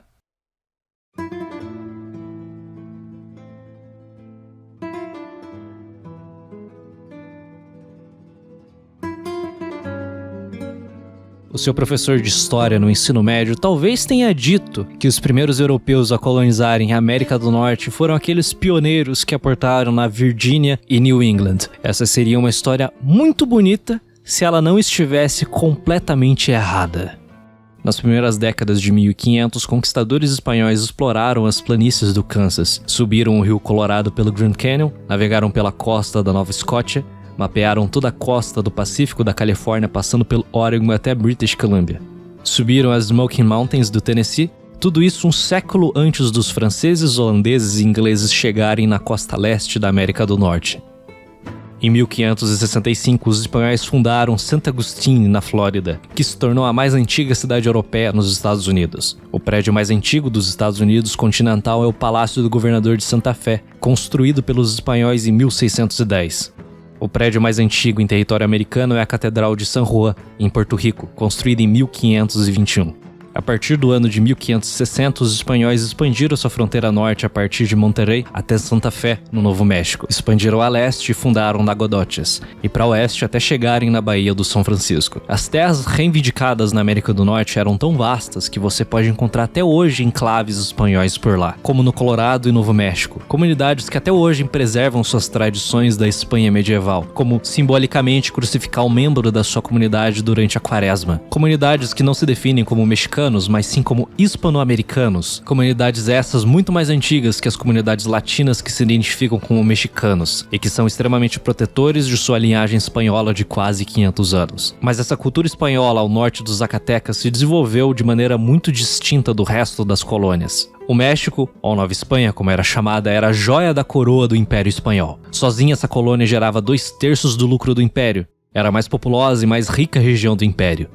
Speaker 1: O seu professor de história no ensino médio talvez tenha dito que os primeiros europeus a colonizarem a América do Norte foram aqueles pioneiros que aportaram na Virgínia e New England. Essa seria uma história muito bonita se ela não estivesse completamente errada. Nas primeiras décadas de 1500, conquistadores espanhóis exploraram as planícies do Kansas, subiram o rio Colorado pelo Grand Canyon, navegaram pela costa da Nova Escócia, mapearam toda a costa do Pacífico da Califórnia, passando pelo Oregon até British Columbia. Subiram as Smoky Mountains do Tennessee, tudo isso um século antes dos franceses, holandeses e ingleses chegarem na costa leste da América do Norte. Em 1565, os espanhóis fundaram Santo Agustín, na Flórida, que se tornou a mais antiga cidade europeia nos Estados Unidos. O prédio mais antigo dos Estados Unidos continental é o Palácio do Governador de Santa Fé, construído pelos espanhóis em 1610. O prédio mais antigo em território americano é a Catedral de San Juan, em Porto Rico, construída em 1521. A partir do ano de 1560, os espanhóis expandiram sua fronteira norte a partir de Monterrey até Santa Fé, no Novo México. Expandiram a leste e fundaram Nacogdoches, e para oeste até chegarem na Baía do São Francisco. As terras reivindicadas na América do Norte eram tão vastas que você pode encontrar até hoje enclaves espanhóis por lá, como no Colorado e Novo México. Comunidades que até hoje preservam suas tradições da Espanha medieval, como simbolicamente crucificar um membro da sua comunidade durante a Quaresma. Comunidades que não se definem como mexicanos, mas sim como hispano-americanos. Comunidades essas muito mais antigas que as comunidades latinas que se identificam como mexicanos e que são extremamente protetores de sua linhagem espanhola de quase 500 anos. Mas essa cultura espanhola ao norte dos Zacatecas se desenvolveu de maneira muito distinta do resto das colônias. O México, ou Nova Espanha como era chamada, era a joia da coroa do Império Espanhol. Sozinha essa colônia gerava 2/3 do lucro do Império. Era a mais populosa e mais rica região do Império.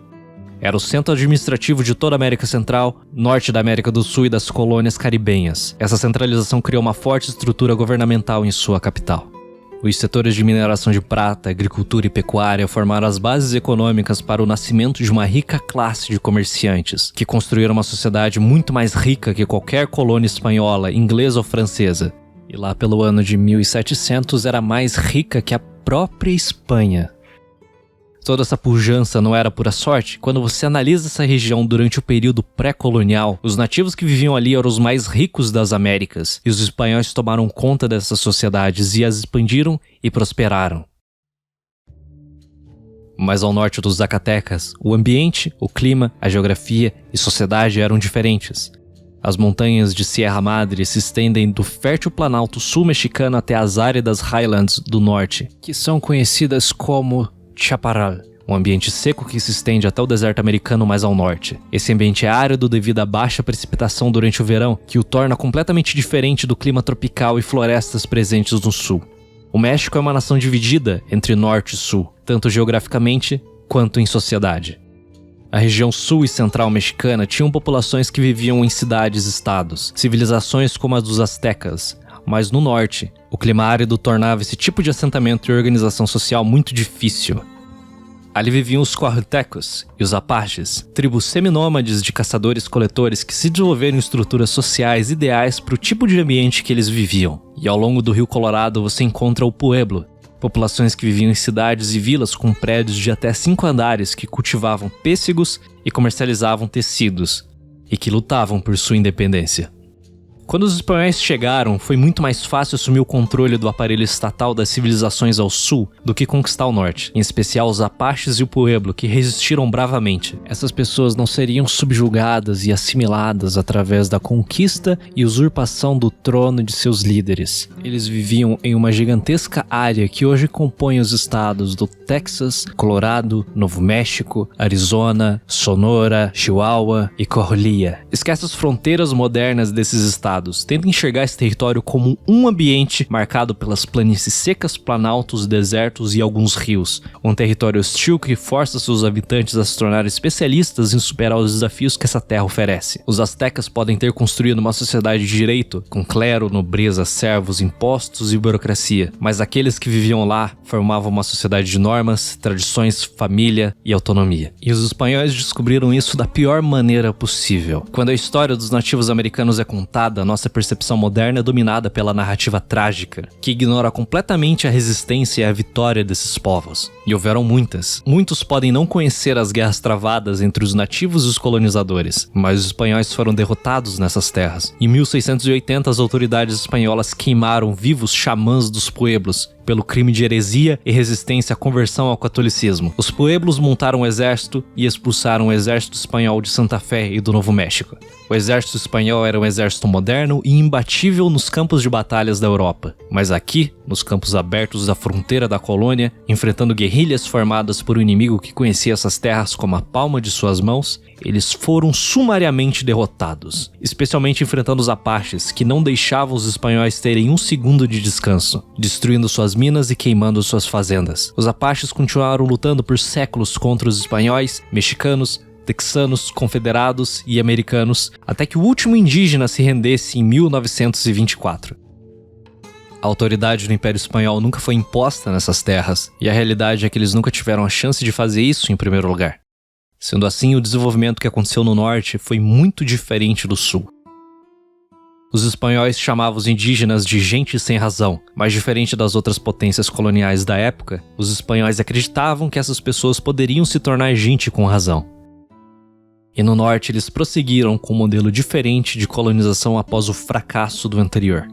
Speaker 1: Era o centro administrativo de toda a América Central, norte da América do Sul e das colônias caribenhas. Essa centralização criou uma forte estrutura governamental em sua capital. Os setores de mineração de prata, agricultura e pecuária formaram as bases econômicas para o nascimento de uma rica classe de comerciantes, que construíram uma sociedade muito mais rica que qualquer colônia espanhola, inglesa ou francesa. E lá pelo ano de 1700 era mais rica que a própria Espanha. Toda essa pujança não era pura sorte. Quando você analisa essa região durante o período pré-colonial, os nativos que viviam ali eram os mais ricos das Américas, e os espanhóis tomaram conta dessas sociedades e as expandiram e prosperaram. Mas ao norte dos Zacatecas, o ambiente, o clima, a geografia e sociedade eram diferentes. As montanhas de Sierra Madre se estendem do fértil planalto sul-mexicano até as áridas Highlands do norte, que são conhecidas como Chaparral, um ambiente seco que se estende até o deserto americano mais ao norte. Esse ambiente é árido devido à baixa precipitação durante o verão, que o torna completamente diferente do clima tropical e florestas presentes no sul. O México é uma nação dividida entre norte e sul, tanto geograficamente quanto em sociedade. A região sul e central mexicana tinham populações que viviam em cidades-estados, civilizações como as dos aztecas. Mas no norte, o clima árido tornava esse tipo de assentamento e organização social muito difícil. Ali viviam os Coahuiltecos e os Apaches, tribos seminômades de caçadores-coletores que se desenvolveram em estruturas sociais ideais para o tipo de ambiente que eles viviam. E ao longo do Rio Colorado você encontra o Pueblo, populações que viviam em cidades e vilas com prédios de até 5 andares que cultivavam pêssegos e comercializavam tecidos, e que lutavam por sua independência. Quando os espanhóis chegaram, foi muito mais fácil assumir o controle do aparelho estatal das civilizações ao sul do que conquistar o norte, em especial os Apaches e o Pueblo, que resistiram bravamente. Essas pessoas não seriam subjugadas e assimiladas através da conquista e usurpação do trono de seus líderes. Eles viviam em uma gigantesca área que hoje compõe os estados do Texas, Colorado, Novo México, Arizona, Sonora, Chihuahua e Coahuila. Esquece as fronteiras modernas desses estados. Tenta enxergar esse território como um ambiente marcado pelas planícies secas, planaltos, desertos e alguns rios. Um território hostil que força seus habitantes a se tornar especialistas em superar os desafios que essa terra oferece. Os astecas podem ter construído uma sociedade de direito, com clero, nobreza, servos, impostos e burocracia, mas aqueles que viviam lá formavam uma sociedade de normas, tradições, família e autonomia. E os espanhóis descobriram isso da pior maneira possível. Quando a história dos nativos americanos é contada, nossa percepção moderna é dominada pela narrativa trágica, que ignora completamente a resistência e a vitória desses povos. E houveram muitas. Muitos podem não conhecer as guerras travadas entre os nativos e os colonizadores, mas os espanhóis foram derrotados nessas terras. Em 1680, as autoridades espanholas queimaram vivos xamãs dos pueblos pelo crime de heresia e resistência à conversão ao catolicismo. Os pueblos montaram um exército e expulsaram o exército espanhol de Santa Fé e do Novo México. O exército espanhol era um exército moderno e imbatível nos campos de batalhas da Europa. Mas aqui, nos campos abertos da fronteira da colônia, enfrentando guerrilhas formadas por um inimigo que conhecia essas terras como a palma de suas mãos, eles foram sumariamente derrotados, especialmente enfrentando os Apaches, que não deixavam os espanhóis terem um segundo de descanso, destruindo suas minas e queimando suas fazendas. Os Apaches continuaram lutando por séculos contra os espanhóis, mexicanos, texanos, confederados e americanos, até que o último indígena se rendesse em 1924. A autoridade do Império Espanhol nunca foi imposta nessas terras, e a realidade é que eles nunca tiveram a chance de fazer isso em primeiro lugar. Sendo assim, o desenvolvimento que aconteceu no norte foi muito diferente do sul. Os espanhóis chamavam os indígenas de gente sem razão, mas diferente das outras potências coloniais da época, os espanhóis acreditavam que essas pessoas poderiam se tornar gente com razão. E no norte eles prosseguiram com um modelo diferente de colonização após o fracasso do anterior.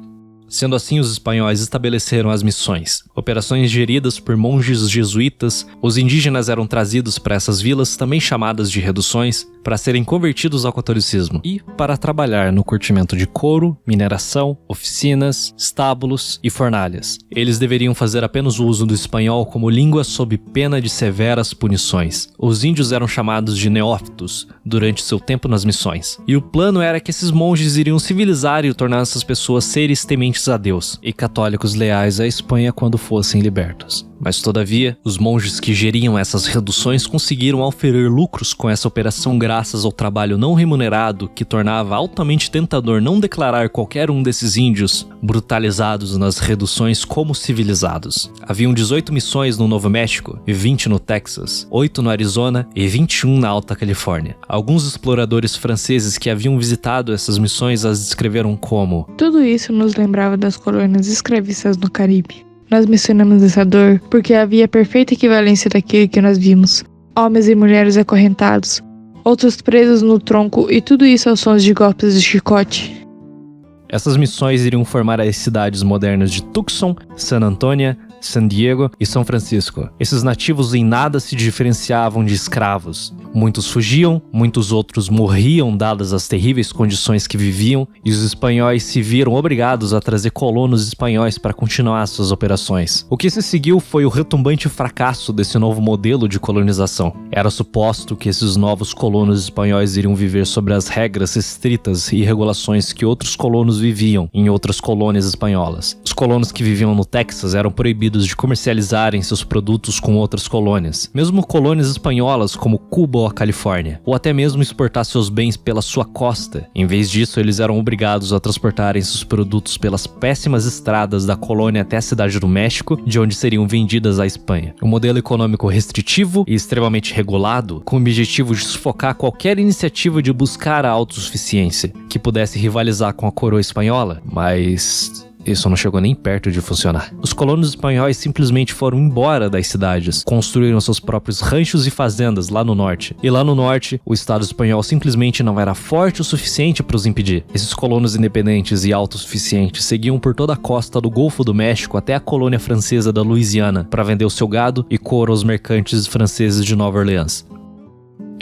Speaker 1: Sendo assim, os espanhóis estabeleceram as missões. Operações geridas por monges jesuítas, os indígenas eram trazidos para essas vilas, também chamadas de reduções, para serem convertidos ao catolicismo e para trabalhar no curtimento de couro, mineração, oficinas, estábulos e fornalhas. Eles deveriam fazer apenas o uso do espanhol como língua sob pena de severas punições. Os índios eram chamados de neófitos durante seu tempo nas missões. E o plano era que esses monges iriam civilizar e tornar essas pessoas seres tementes a Deus e católicos leais à Espanha quando fossem libertos. Mas todavia, os monges que geriam essas reduções conseguiram auferir lucros com essa operação graças ao trabalho não remunerado que tornava altamente tentador não declarar qualquer um desses índios brutalizados nas reduções como civilizados. Haviam 18 missões no Novo México, 20 no Texas, 8 no Arizona e 21 na Alta Califórnia. Alguns exploradores franceses que haviam visitado essas missões as descreveram como:
Speaker 3: tudo isso nos lembrava das colônias escravistas no Caribe. Nós mencionamos essa dor porque havia perfeita equivalência daquilo que nós vimos. Homens e mulheres acorrentados, outros presos no tronco e tudo isso aos sons de golpes de chicote.
Speaker 1: Essas missões iriam formar as cidades modernas de Tucson, San Antonio, San Diego e São Francisco. Esses nativos em nada se diferenciavam de escravos. Muitos fugiam, muitos outros morriam dadas as terríveis condições que viviam, e os espanhóis se viram obrigados a trazer colonos espanhóis para continuar suas operações. O que se seguiu foi o retumbante fracasso desse novo modelo de colonização. Era suposto que esses novos colonos espanhóis iriam viver sobre as regras estritas e regulações que outros colonos viviam em outras colônias espanholas. Os colonos que viviam no Texas eram proibidos de comercializarem seus produtos com outras colônias, mesmo colônias espanholas como Cuba ou a Califórnia, ou até mesmo exportar seus bens pela sua costa. Em vez disso, eles eram obrigados a transportarem seus produtos pelas péssimas estradas da colônia até a cidade do México, de onde seriam vendidas à Espanha. Um modelo econômico restritivo e extremamente regulado, com o objetivo de sufocar qualquer iniciativa de buscar a autossuficiência, que pudesse rivalizar com a coroa espanhola, mas Isso não chegou nem perto de funcionar. Os colonos espanhóis simplesmente foram embora das cidades, construíram seus próprios ranchos e fazendas lá no norte. E lá no norte, o Estado espanhol simplesmente não era forte o suficiente para os impedir. Esses colonos independentes e autossuficientes seguiam por toda a costa do Golfo do México até a colônia francesa da Louisiana para vender o seu gado e couro aos mercantes franceses de Nova Orleans.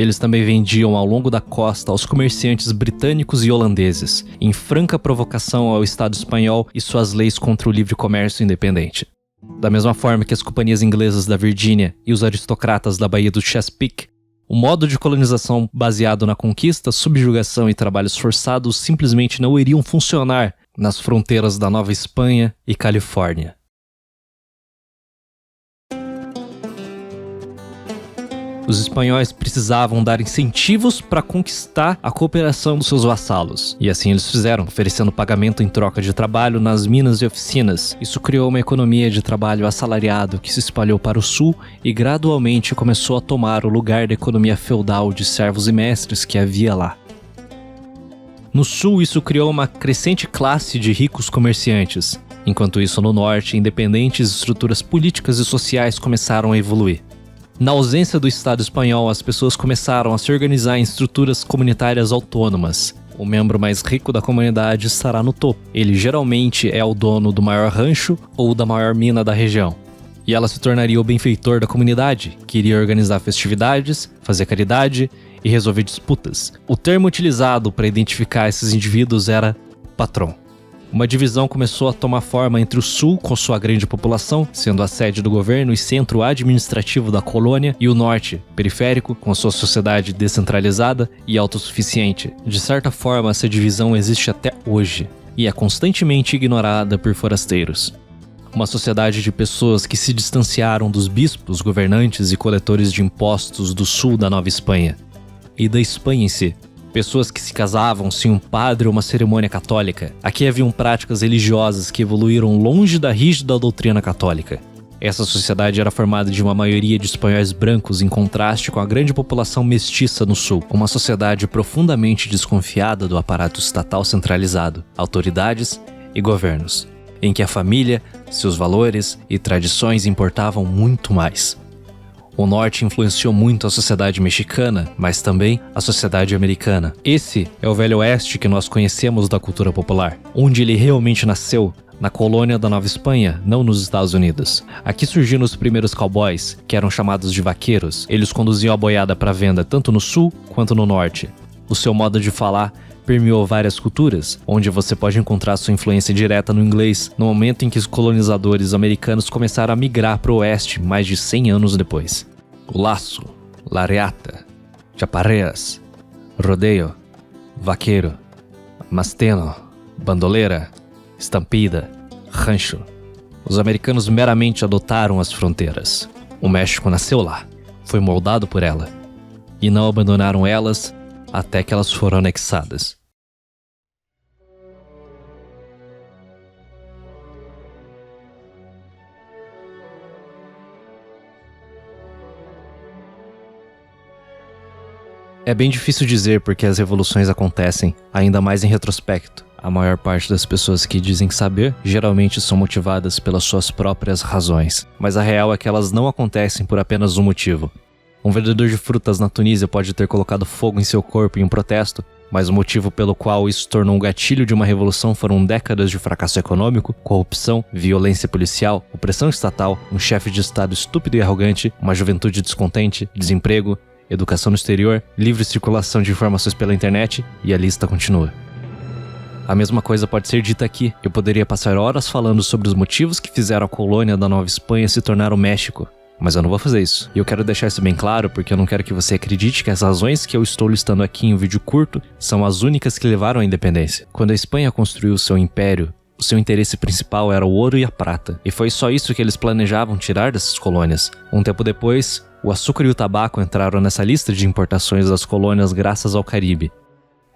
Speaker 1: Eles também vendiam ao longo da costa aos comerciantes britânicos e holandeses, em franca provocação ao Estado espanhol e suas leis contra o livre comércio independente. Da mesma forma que as companhias inglesas da Virgínia e os aristocratas da Baía do Chesapeake, o modo de colonização baseado na conquista, subjugação e trabalhos forçados simplesmente não iriam funcionar nas fronteiras da Nova Espanha e Califórnia. Os espanhóis precisavam dar incentivos para conquistar a cooperação dos seus vassalos. E assim eles fizeram, oferecendo pagamento em troca de trabalho nas minas e oficinas. Isso criou uma economia de trabalho assalariado que se espalhou para o sul e gradualmente começou a tomar o lugar da economia feudal de servos e mestres que havia lá. No sul, isso criou uma crescente classe de ricos comerciantes. Enquanto isso, no norte, independentes estruturas políticas e sociais começaram a evoluir. Na ausência do Estado espanhol, as pessoas começaram a se organizar em estruturas comunitárias autônomas. O membro mais rico da comunidade estará no topo. Ele geralmente é o dono do maior rancho ou da maior mina da região. E ela se tornaria o benfeitor da comunidade, que iria organizar festividades, fazer caridade e resolver disputas. O termo utilizado para identificar esses indivíduos era patrão. Uma divisão começou a tomar forma entre o sul, com sua grande população, sendo a sede do governo e centro administrativo da colônia, e o norte, periférico, com sua sociedade descentralizada e autossuficiente. De certa forma, essa divisão existe até hoje, e é constantemente ignorada por forasteiros. Uma sociedade de pessoas que se distanciaram dos bispos, governantes e coletores de impostos do sul da Nova Espanha, e da Espanha em si. Pessoas que se casavam sem um padre ou uma cerimônia católica. Aqui haviam práticas religiosas que evoluíram longe da rígida doutrina católica. Essa sociedade era formada de uma maioria de espanhóis brancos em contraste com a grande população mestiça no sul. Uma sociedade profundamente desconfiada do aparato estatal centralizado, autoridades e governos, em que a família, seus valores e tradições importavam muito mais. O norte influenciou muito a sociedade mexicana, mas também a sociedade americana. Esse é o Velho Oeste que nós conhecemos da cultura popular, onde ele realmente nasceu, na colônia da Nova Espanha, não nos Estados Unidos. Aqui surgiram os primeiros cowboys, que eram chamados de vaqueiros. Eles conduziam a boiada para venda tanto no sul quanto no norte. O seu modo de falar permeou várias culturas, onde você pode encontrar sua influência direta no inglês, no momento em que os colonizadores americanos começaram a migrar para o oeste mais de 100 anos depois. O laço, lariata, chaparreas, rodeio, vaqueiro, masteno, bandoleira, estampida, rancho. Os americanos meramente adotaram as fronteiras. O México nasceu lá, foi moldado por ela, e não abandonaram elas até que elas foram anexadas. É bem difícil dizer porque as revoluções acontecem, ainda mais em retrospecto. A maior parte das pessoas que dizem saber geralmente são motivadas pelas suas próprias razões, mas a real é que elas não acontecem por apenas um motivo. Um vendedor de frutas na Tunísia pode ter colocado fogo em seu corpo em um protesto, mas o motivo pelo qual isso tornou um gatilho de uma revolução foram décadas de fracasso econômico, corrupção, violência policial, opressão estatal, um chefe de estado estúpido e arrogante, uma juventude descontente, desemprego, educação no exterior, livre circulação de informações pela internet, e a lista continua. A mesma coisa pode ser dita aqui. Eu poderia passar horas falando sobre os motivos que fizeram a colônia da Nova Espanha se tornar o México, mas eu não vou fazer isso. E eu quero deixar isso bem claro porque eu não quero que você acredite que as razões que eu estou listando aqui em um vídeo curto são as únicas que levaram à independência. Quando a Espanha construiu seu império, o seu interesse principal era o ouro e a prata, e foi só isso que eles planejavam tirar dessas colônias. Um tempo depois, o açúcar e o tabaco entraram nessa lista de importações das colônias graças ao Caribe.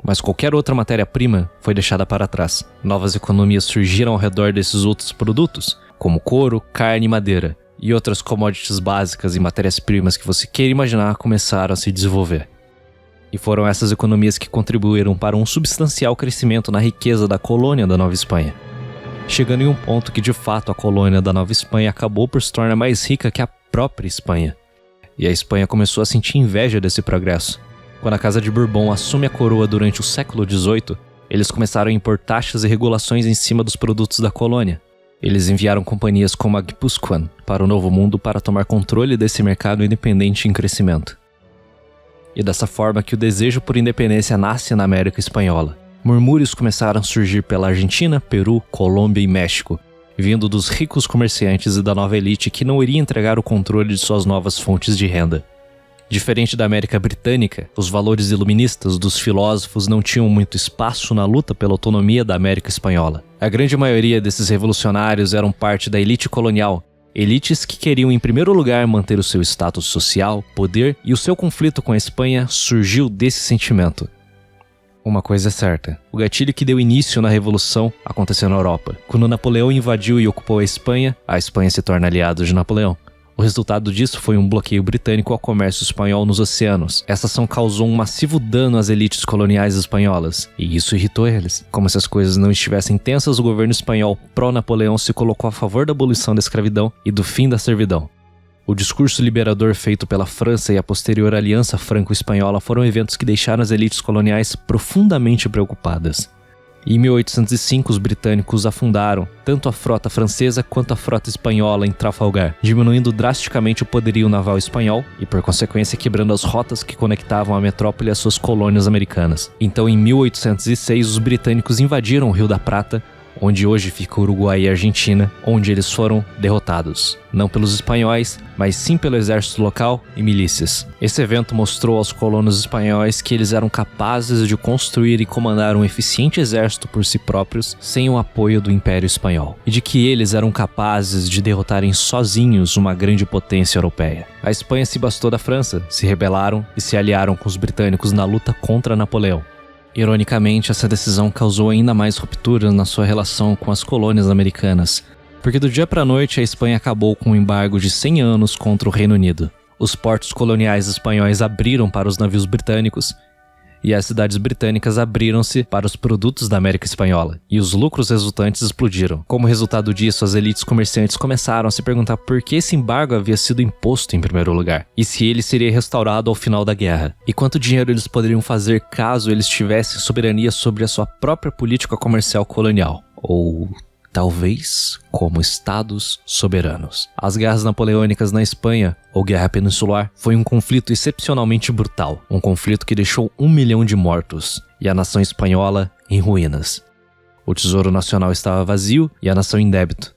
Speaker 1: Mas qualquer outra matéria-prima foi deixada para trás. Novas economias surgiram ao redor desses outros produtos, como couro, carne e madeira, e outras commodities básicas e matérias-primas que você queira imaginar começaram a se desenvolver. E foram essas economias que contribuíram para um substancial crescimento na riqueza da colônia da Nova Espanha. chegando em um ponto que de fato a colônia da Nova Espanha acabou por se tornar mais rica que a própria Espanha. E a Espanha começou a sentir inveja desse progresso. Quando a Casa de Bourbon assume a coroa durante o século XVIII, eles começaram a impor taxas e regulações em cima dos produtos da colônia. Eles enviaram companhias como a Guipúzcoan para o Novo Mundo para tomar controle desse mercado independente em crescimento. E dessa forma que o desejo por independência nasce na América Espanhola. Murmúrios começaram a surgir pela Argentina, Peru, Colômbia e México, vindo dos ricos comerciantes e da nova elite que não iria entregar o controle de suas novas fontes de renda. Diferente da América Britânica, os valores iluministas dos filósofos não tinham muito espaço na luta pela autonomia da América Espanhola. A grande maioria desses revolucionários eram parte da elite colonial, elites que queriam em primeiro lugar manter o seu status social, poder, e o seu conflito com a Espanha surgiu desse sentimento. Uma coisa é certa, o gatilho que deu início na Revolução aconteceu na Europa. Quando Napoleão invadiu e ocupou a Espanha se torna aliado de Napoleão. O resultado disso foi um bloqueio britânico ao comércio espanhol nos oceanos. Essa ação causou um massivo dano às elites coloniais espanholas, e isso irritou eles. Como se as coisas não estivessem tensas, o governo espanhol pró-Napoleão se colocou a favor da abolição da escravidão e do fim da servidão. O discurso liberador feito pela França e a posterior aliança franco-espanhola foram eventos que deixaram as elites coloniais profundamente preocupadas. E em 1805, os britânicos afundaram tanto a frota francesa quanto a frota espanhola em Trafalgar, diminuindo drasticamente o poderio naval espanhol e, por consequência, quebrando as rotas que conectavam a metrópole às suas colônias americanas. Então, em 1806, os britânicos invadiram o Rio da Prata, onde hoje fica o Uruguai e a Argentina, onde eles foram derrotados. Não pelos espanhóis, mas sim pelo exército local e milícias. Esse evento mostrou aos colonos espanhóis que eles eram capazes de construir e comandar um eficiente exército por si próprios, sem o apoio do Império Espanhol, e de que eles eram capazes de derrotarem sozinhos uma grande potência europeia. A Espanha se bastou da França, se rebelaram e se aliaram com os britânicos na luta contra Napoleão. Ironicamente, essa decisão causou ainda mais rupturas na sua relação com as colônias americanas, porque do dia para a noite a Espanha acabou com um embargo de 100 anos contra o Reino Unido. Os portos coloniais espanhóis abriram para os navios britânicos, e as cidades britânicas abriram-se para os produtos da América Espanhola, e os lucros resultantes explodiram. Como resultado disso, as elites comerciantes começaram a se perguntar por que esse embargo havia sido imposto em primeiro lugar, e se ele seria restaurado ao final da guerra, e quanto dinheiro eles poderiam fazer caso eles tivessem soberania sobre a sua própria política comercial colonial, ou talvez como estados soberanos. As guerras napoleônicas na Espanha, ou Guerra Peninsular, foi um conflito excepcionalmente brutal, um conflito que deixou 1 milhão de mortos, e a nação espanhola em ruínas. O tesouro nacional estava vazio e a nação em débito.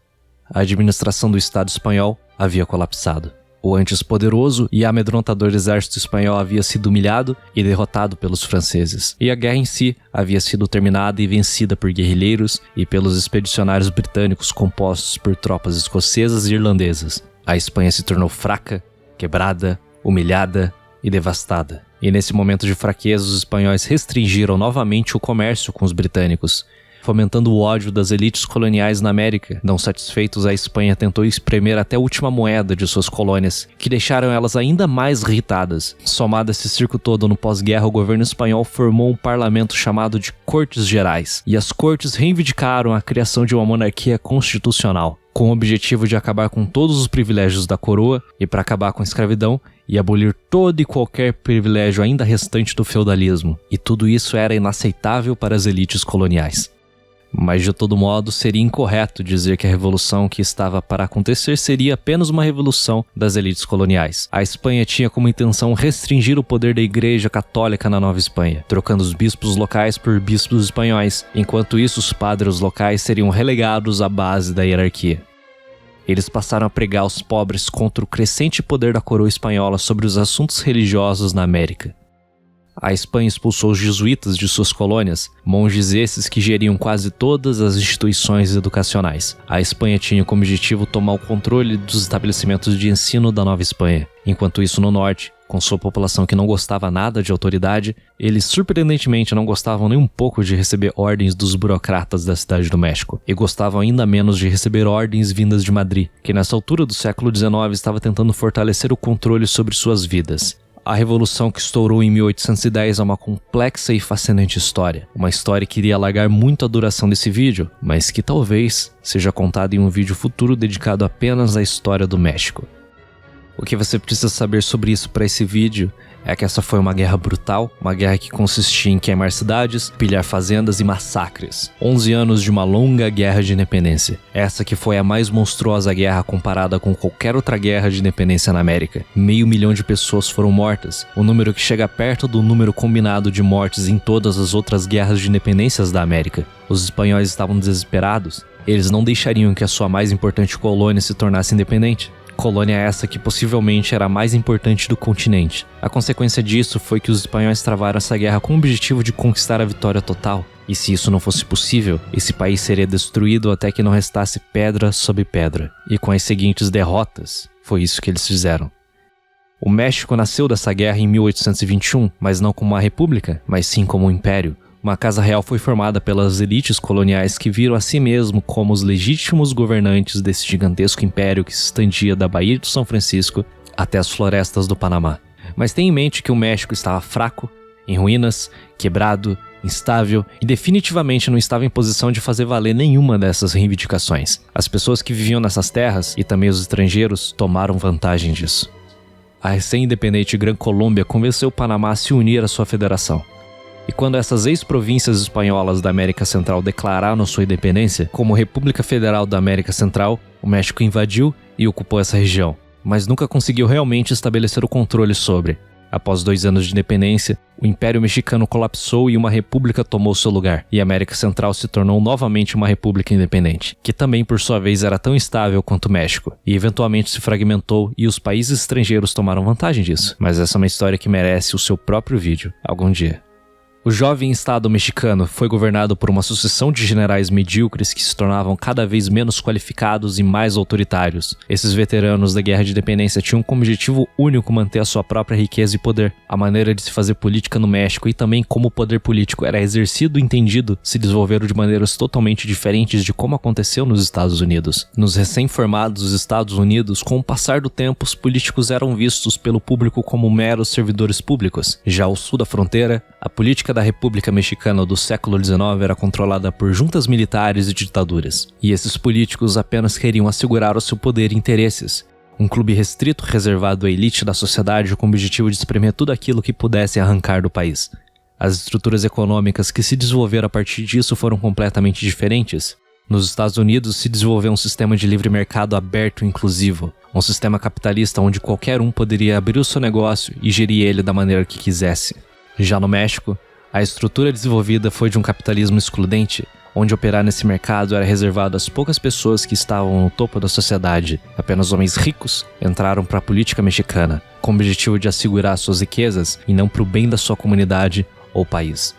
Speaker 1: A administração do Estado espanhol havia colapsado. O antes poderoso e amedrontador exército espanhol havia sido humilhado e derrotado pelos franceses, e a guerra em si havia sido terminada e vencida por guerrilheiros e pelos expedicionários britânicos compostos por tropas escocesas e irlandesas. A Espanha se tornou fraca, quebrada, humilhada e devastada. E nesse momento de fraqueza, os espanhóis restringiram novamente o comércio com os britânicos, fomentando o ódio das elites coloniais na América. Não satisfeitos, a Espanha tentou espremer até a última moeda de suas colônias, que deixaram elas ainda mais irritadas. Somado a esse circo todo no pós-guerra, o governo espanhol formou um parlamento chamado de Cortes Gerais, e as cortes reivindicaram a criação de uma monarquia constitucional, com o objetivo de acabar com todos os privilégios da coroa e para acabar com a escravidão e abolir todo e qualquer privilégio ainda restante do feudalismo. E tudo isso era inaceitável para as elites coloniais. Mas de todo modo, seria incorreto dizer que a revolução que estava para acontecer seria apenas uma revolução das elites coloniais. A Espanha tinha como intenção restringir o poder da Igreja Católica na Nova Espanha, trocando os bispos locais por bispos espanhóis. Enquanto isso, os padres locais seriam relegados à base da hierarquia. Eles passaram a pregar aos pobres contra o crescente poder da coroa espanhola sobre os assuntos religiosos na América. A Espanha expulsou os jesuítas de suas colônias, monges esses que geriam quase todas as instituições educacionais. A Espanha tinha como objetivo tomar o controle dos estabelecimentos de ensino da Nova Espanha. Enquanto isso, no norte, com sua população que não gostava nada de autoridade, eles surpreendentemente não gostavam nem um pouco de receber ordens dos burocratas da Cidade do México, e gostavam ainda menos de receber ordens vindas de Madrid, que nessa altura do século XIX estava tentando fortalecer o controle sobre suas vidas. A revolução que estourou em 1810 é uma complexa e fascinante história. Uma história que iria alargar muito a duração desse vídeo, mas que talvez seja contada em um vídeo futuro dedicado apenas à história do México. O que você precisa saber sobre isso para esse vídeo é que essa foi uma guerra brutal, uma guerra que consistia em queimar cidades, pilhar fazendas e massacres. 11 anos de uma longa guerra de independência. Essa que foi a mais monstruosa guerra comparada com qualquer outra guerra de independência na América. 500 mil de pessoas foram mortas, um número que chega perto do número combinado de mortes em todas as outras guerras de independências da América. Os espanhóis estavam desesperados. Eles não deixariam que a sua mais importante colônia se tornasse independente. Colônia essa que possivelmente era a mais importante do continente. A consequência disso foi que os espanhóis travaram essa guerra com o objetivo de conquistar a vitória total. E se isso não fosse possível, esse país seria destruído até que não restasse pedra sobre pedra. E com as seguintes derrotas, foi isso que eles fizeram. O México nasceu dessa guerra em 1821, mas não como uma república, mas sim como um império. Uma casa real foi formada pelas elites coloniais que viram a si mesmo como os legítimos governantes desse gigantesco império que se estendia da Baía de São Francisco até as florestas do Panamá. Mas tenha em mente que o México estava fraco, em ruínas, quebrado, instável e definitivamente não estava em posição de fazer valer nenhuma dessas reivindicações. As pessoas que viviam nessas terras e também os estrangeiros tomaram vantagem disso. A recém-independente Gran Colômbia convenceu o Panamá a se unir à sua federação. E quando essas ex-províncias espanholas da América Central declararam sua independência, como República Federal da América Central, o México invadiu e ocupou essa região, mas nunca conseguiu realmente estabelecer o controle sobre. Após 2 anos de independência, o Império Mexicano colapsou e uma república tomou seu lugar, e a América Central se tornou novamente uma república independente, que também por sua vez era tão estável quanto o México, e eventualmente se fragmentou e os países estrangeiros tomaram vantagem disso. Mas essa é uma história que merece o seu próprio vídeo, algum dia. O jovem Estado mexicano foi governado por uma sucessão de generais medíocres que se tornavam cada vez menos qualificados e mais autoritários. Esses veteranos da Guerra de Independência tinham como objetivo único manter a sua própria riqueza e poder. A maneira de se fazer política no México e também como o poder político era exercido e entendido se desenvolveram de maneiras totalmente diferentes de como aconteceu nos Estados Unidos. Nos recém-formados Estados Unidos, com o passar do tempo, os políticos eram vistos pelo público como meros servidores públicos. Já ao sul da fronteira, a política da República Mexicana do século XIX era controlada por juntas militares e ditaduras, e esses políticos apenas queriam assegurar o seu poder e interesses. Um clube restrito reservado à elite da sociedade com o objetivo de espremer tudo aquilo que pudesse arrancar do país. As estruturas econômicas que se desenvolveram a partir disso foram completamente diferentes. Nos Estados Unidos se desenvolveu um sistema de livre mercado aberto e inclusivo, um sistema capitalista onde qualquer um poderia abrir o seu negócio e gerir ele da maneira que quisesse. Já no México, a estrutura desenvolvida foi de um capitalismo excludente, onde operar nesse mercado era reservado às poucas pessoas que estavam no topo da sociedade. Apenas homens ricos entraram para a política mexicana, com o objetivo de assegurar suas riquezas e não para o bem da sua comunidade ou país.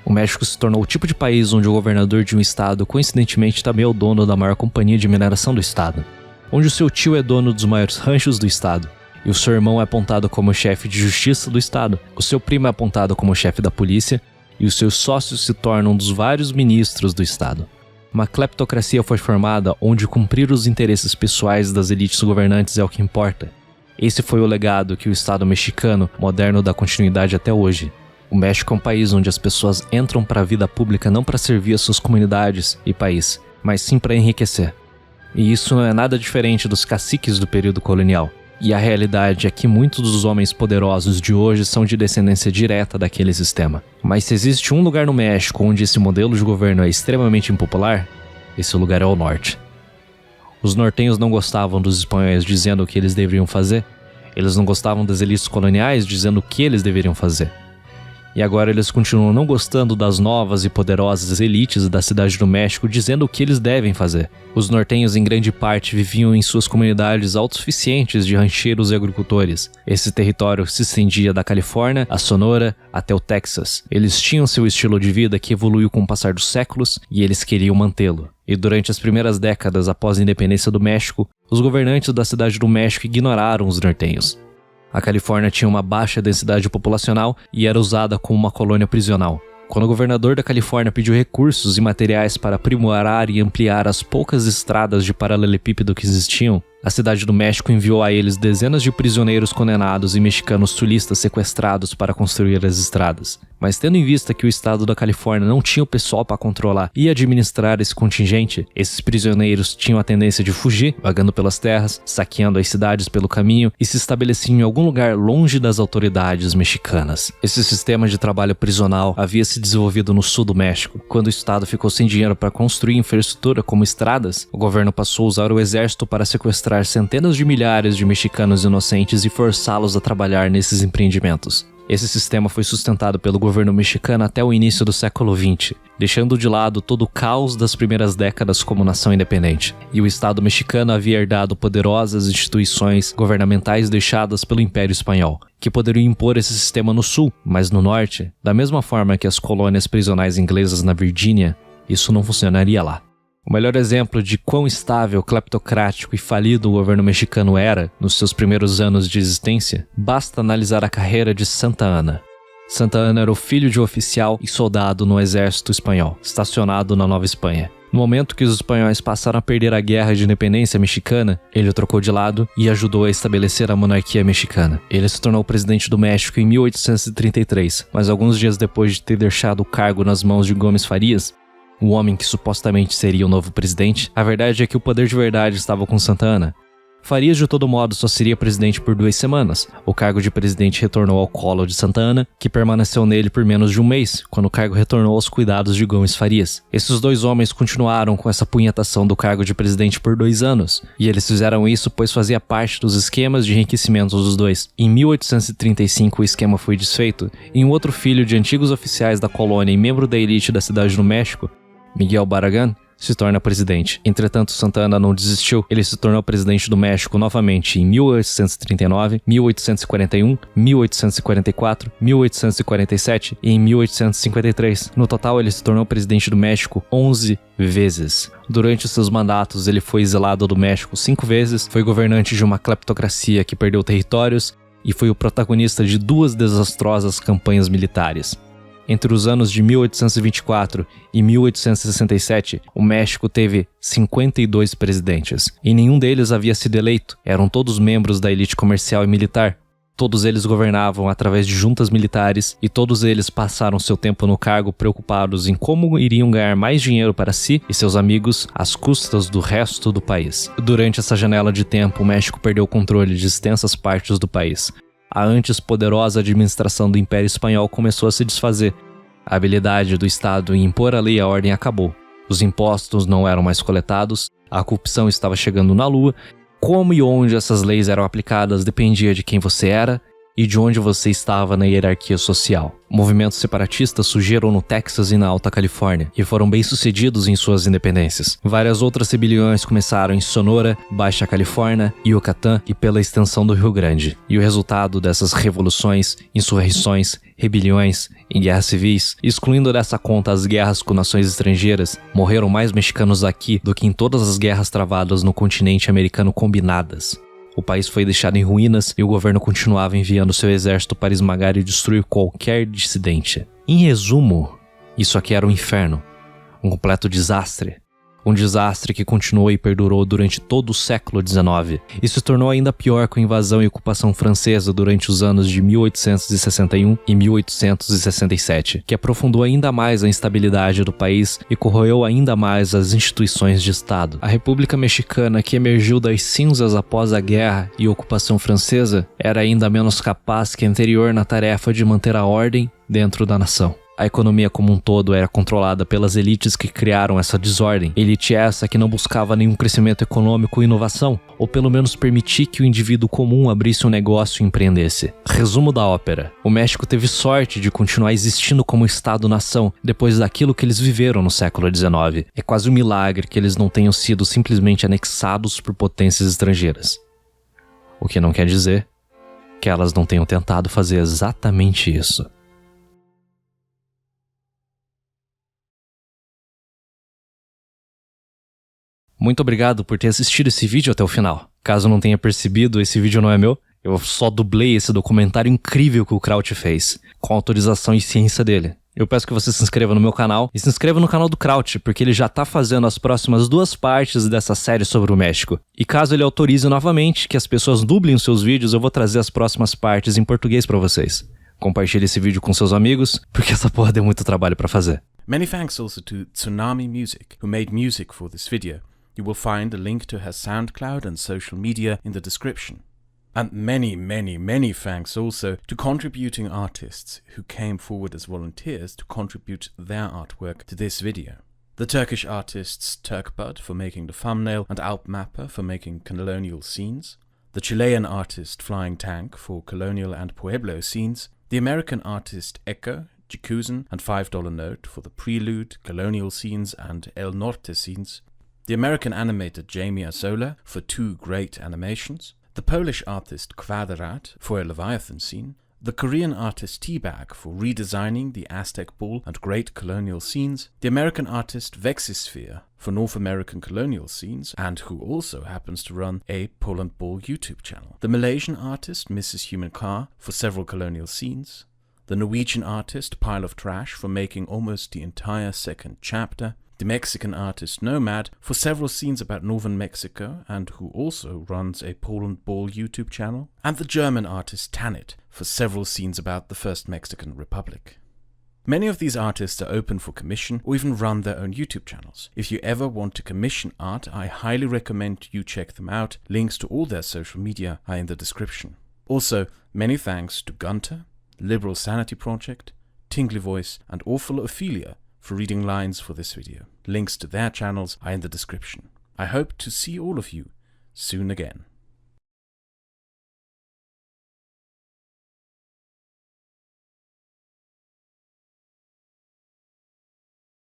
Speaker 1: O México se tornou o tipo de país onde o governador de um estado coincidentemente também é o dono da maior companhia de mineração do estado, onde o seu tio é dono dos maiores ranchos do estado, e o seu irmão é apontado como chefe de justiça do estado, o seu primo é apontado como chefe da polícia, e os seus sócios se tornam um dos vários ministros do estado. Uma cleptocracia foi formada onde cumprir os interesses pessoais das elites governantes é o que importa. Esse foi o legado que o estado mexicano moderno dá continuidade até hoje. O México é um país onde as pessoas entram para a vida pública não para servir as suas comunidades e país, mas sim para enriquecer. E isso não é nada diferente dos caciques do período colonial. E a realidade é que muitos dos homens poderosos de hoje são de descendência direta daquele sistema. Mas se existe um lugar no México onde esse modelo de governo é extremamente impopular, esse lugar é o norte. Os nortenhos não gostavam dos espanhóis dizendo o que eles deveriam fazer. Eles não gostavam das elites coloniais dizendo o que eles deveriam fazer. E agora eles continuam não gostando das novas e poderosas elites da cidade do México dizendo o que eles devem fazer. Os nortenhos em grande parte viviam em suas comunidades autossuficientes de rancheiros e agricultores. Esse território se estendia da Califórnia a Sonora até o Texas. Eles tinham seu estilo de vida que evoluiu com o passar dos séculos e eles queriam mantê-lo. E durante as primeiras décadas após a independência do México, os governantes da cidade do México ignoraram os nortenhos. A Califórnia tinha uma baixa densidade populacional e era usada como uma colônia prisional. Quando o governador da Califórnia pediu recursos e materiais para aprimorar e ampliar as poucas estradas de paralelepípedo que existiam, A cidade do México enviou a eles dezenas de prisioneiros condenados e mexicanos sulistas sequestrados para construir as estradas. Mas tendo em vista que o estado da Califórnia não tinha o pessoal para controlar e administrar esse contingente, esses prisioneiros tinham a tendência de fugir, vagando pelas terras, saqueando as cidades pelo caminho e se estabeleciam em algum lugar longe das autoridades mexicanas. Esse sistema de trabalho prisional havia se desenvolvido no sul do México. Quando o estado ficou sem dinheiro para construir infraestrutura como estradas, o governo passou a usar o exército para sequestrar centenas de milhares de mexicanos inocentes e forçá-los a trabalhar nesses empreendimentos. Esse sistema foi sustentado pelo governo mexicano até o início do século XX, deixando de lado todo o caos das primeiras décadas como nação independente. E o Estado mexicano havia herdado poderosas instituições governamentais deixadas pelo Império Espanhol, que poderiam impor esse sistema no sul, mas no norte, da mesma forma que as colônias prisionais inglesas na Virgínia, isso não funcionaria lá. O melhor exemplo de quão estável, cleptocrático e falido o governo mexicano era nos seus primeiros anos de existência, basta analisar a carreira de Santa Anna. Santa Anna era o filho de um oficial e soldado no exército espanhol, estacionado na Nova Espanha. No momento que os espanhóis passaram a perder a guerra de independência mexicana, ele o trocou de lado e ajudou a estabelecer a monarquia mexicana. Ele se tornou presidente do México em 1833, mas alguns dias depois de ter deixado o cargo nas mãos de Gomes Farias, o homem que supostamente seria o novo presidente, a verdade é que o poder de verdade estava com Santa Anna. Farias, de todo modo, só seria presidente por 2 semanas. O cargo de presidente retornou ao colo de Santa Anna, que permaneceu nele por menos de um mês, quando o cargo retornou aos cuidados de Gomes Farias. Esses dois homens continuaram com essa punhetação do cargo de presidente por 2 anos, e eles fizeram isso pois fazia parte dos esquemas de enriquecimento dos dois. Em 1835 o esquema foi desfeito, e um outro filho de antigos oficiais da colônia e membro da elite da cidade do México, Miguel Barragán, se torna presidente. Entretanto, Santa Anna não desistiu. Ele se tornou presidente do México novamente em 1839, 1841, 1844, 1847 e em 1853. No total, ele se tornou presidente do México 11 vezes. Durante seus mandatos, ele foi exilado do México 5 vezes, foi governante de uma cleptocracia que perdeu territórios e foi o protagonista de 2 desastrosas campanhas militares. Entre os anos de 1824 e 1867, o México teve 52 presidentes, e nenhum deles havia sido eleito. Eram todos membros da elite comercial e militar. Todos eles governavam através de juntas militares, e todos eles passaram seu tempo no cargo preocupados em como iriam ganhar mais dinheiro para si e seus amigos às custas do resto do país. Durante essa janela de tempo, o México perdeu o controle de extensas partes do país. A antes poderosa administração do Império Espanhol começou a se desfazer. A habilidade do Estado em impor a lei e a ordem acabou. Os impostos não eram mais coletados, a corrupção estava chegando na lua. Como e onde essas leis eram aplicadas dependia de quem você era e de onde você estava na hierarquia social. Movimentos separatistas surgiram no Texas e na Alta Califórnia, e foram bem-sucedidos em suas independências. Várias outras rebeliões começaram em Sonora, Baixa Califórnia, Yucatán e pela extensão do Rio Grande. E o resultado dessas revoluções, insurreições, rebeliões e guerras civis, excluindo dessa conta as guerras com nações estrangeiras, morreram mais mexicanos aqui do que em todas as guerras travadas no continente americano combinadas. O país foi deixado em ruínas e o governo continuava enviando seu exército para esmagar e destruir qualquer dissidente. Em resumo, isso aqui era um inferno, um completo desastre. Um desastre que continuou e perdurou durante todo o século XIX e se tornou ainda pior com a invasão e ocupação francesa durante os anos de 1861 e 1867, que aprofundou ainda mais a instabilidade do país e corroeu ainda mais as instituições de Estado. A República Mexicana, que emergiu das cinzas após a guerra e ocupação francesa, era ainda menos capaz que a anterior na tarefa de manter a ordem dentro da nação. A economia como um todo era controlada pelas elites que criaram essa desordem. Elite essa que não buscava nenhum crescimento econômico ou inovação, ou pelo menos permitir que o indivíduo comum abrisse um negócio e empreendesse. Resumo da ópera: o México teve sorte de continuar existindo como Estado-nação depois daquilo que eles viveram no século XIX. É quase um milagre que eles não tenham sido simplesmente anexados por potências estrangeiras. O que não quer dizer que elas não tenham tentado fazer exatamente isso. Muito obrigado por ter assistido esse vídeo até o final. Caso não tenha percebido, esse vídeo não é meu. Eu só dublei esse documentário incrível que o Kraut fez, com autorização e ciência dele. Eu peço que você se inscreva no meu canal e se inscreva no canal do Kraut, porque ele já tá fazendo as próximas 2 partes dessa série sobre o México. E caso ele autorize novamente que as pessoas dublem os seus vídeos, eu vou trazer as próximas partes em português pra vocês. Compartilhe esse vídeo com seus amigos, porque essa porra deu muito trabalho pra fazer.
Speaker 5: Many thanks also to Tsunami Music, who made music for this video. You will find a link to her SoundCloud and social media in the description. And many thanks also to contributing artists who came forward as volunteers to contribute their artwork to this video. The Turkish artists Turkbud for making the thumbnail and Alpmapper for making colonial scenes, the Chilean artist Flying Tank for colonial and Pueblo scenes, the American artist Echo, Jacuzzen and $5 Note for the Prelude, colonial scenes and El Norte scenes, the American animator Jamie Azola for 2 great animations, the Polish artist Kwadrat for a Leviathan scene, the Korean artist Teabag for redesigning the Aztec Ball and great colonial scenes, the American artist Vexisphere for North American colonial scenes, and who also happens to run a Poland Ball YouTube channel, the Malaysian artist Mrs. Human Car for several colonial scenes, the Norwegian artist Pile of Trash for making almost the entire second chapter, the Mexican artist Nomad for several scenes about northern Mexico and who also runs a Poland Ball YouTube channel, and the German artist Tanit for several scenes about the First Mexican Republic. Many of these artists are open for commission or even run their own YouTube channels. If you ever want to commission art, I highly recommend you check them out. Links to all their social media are in the description. Also, many thanks to Gunter, Liberal Sanity Project, Tingly Voice and Awful Ophelia for reading lines for this video. Links to their channels are in the description. I hope to see all of you soon again.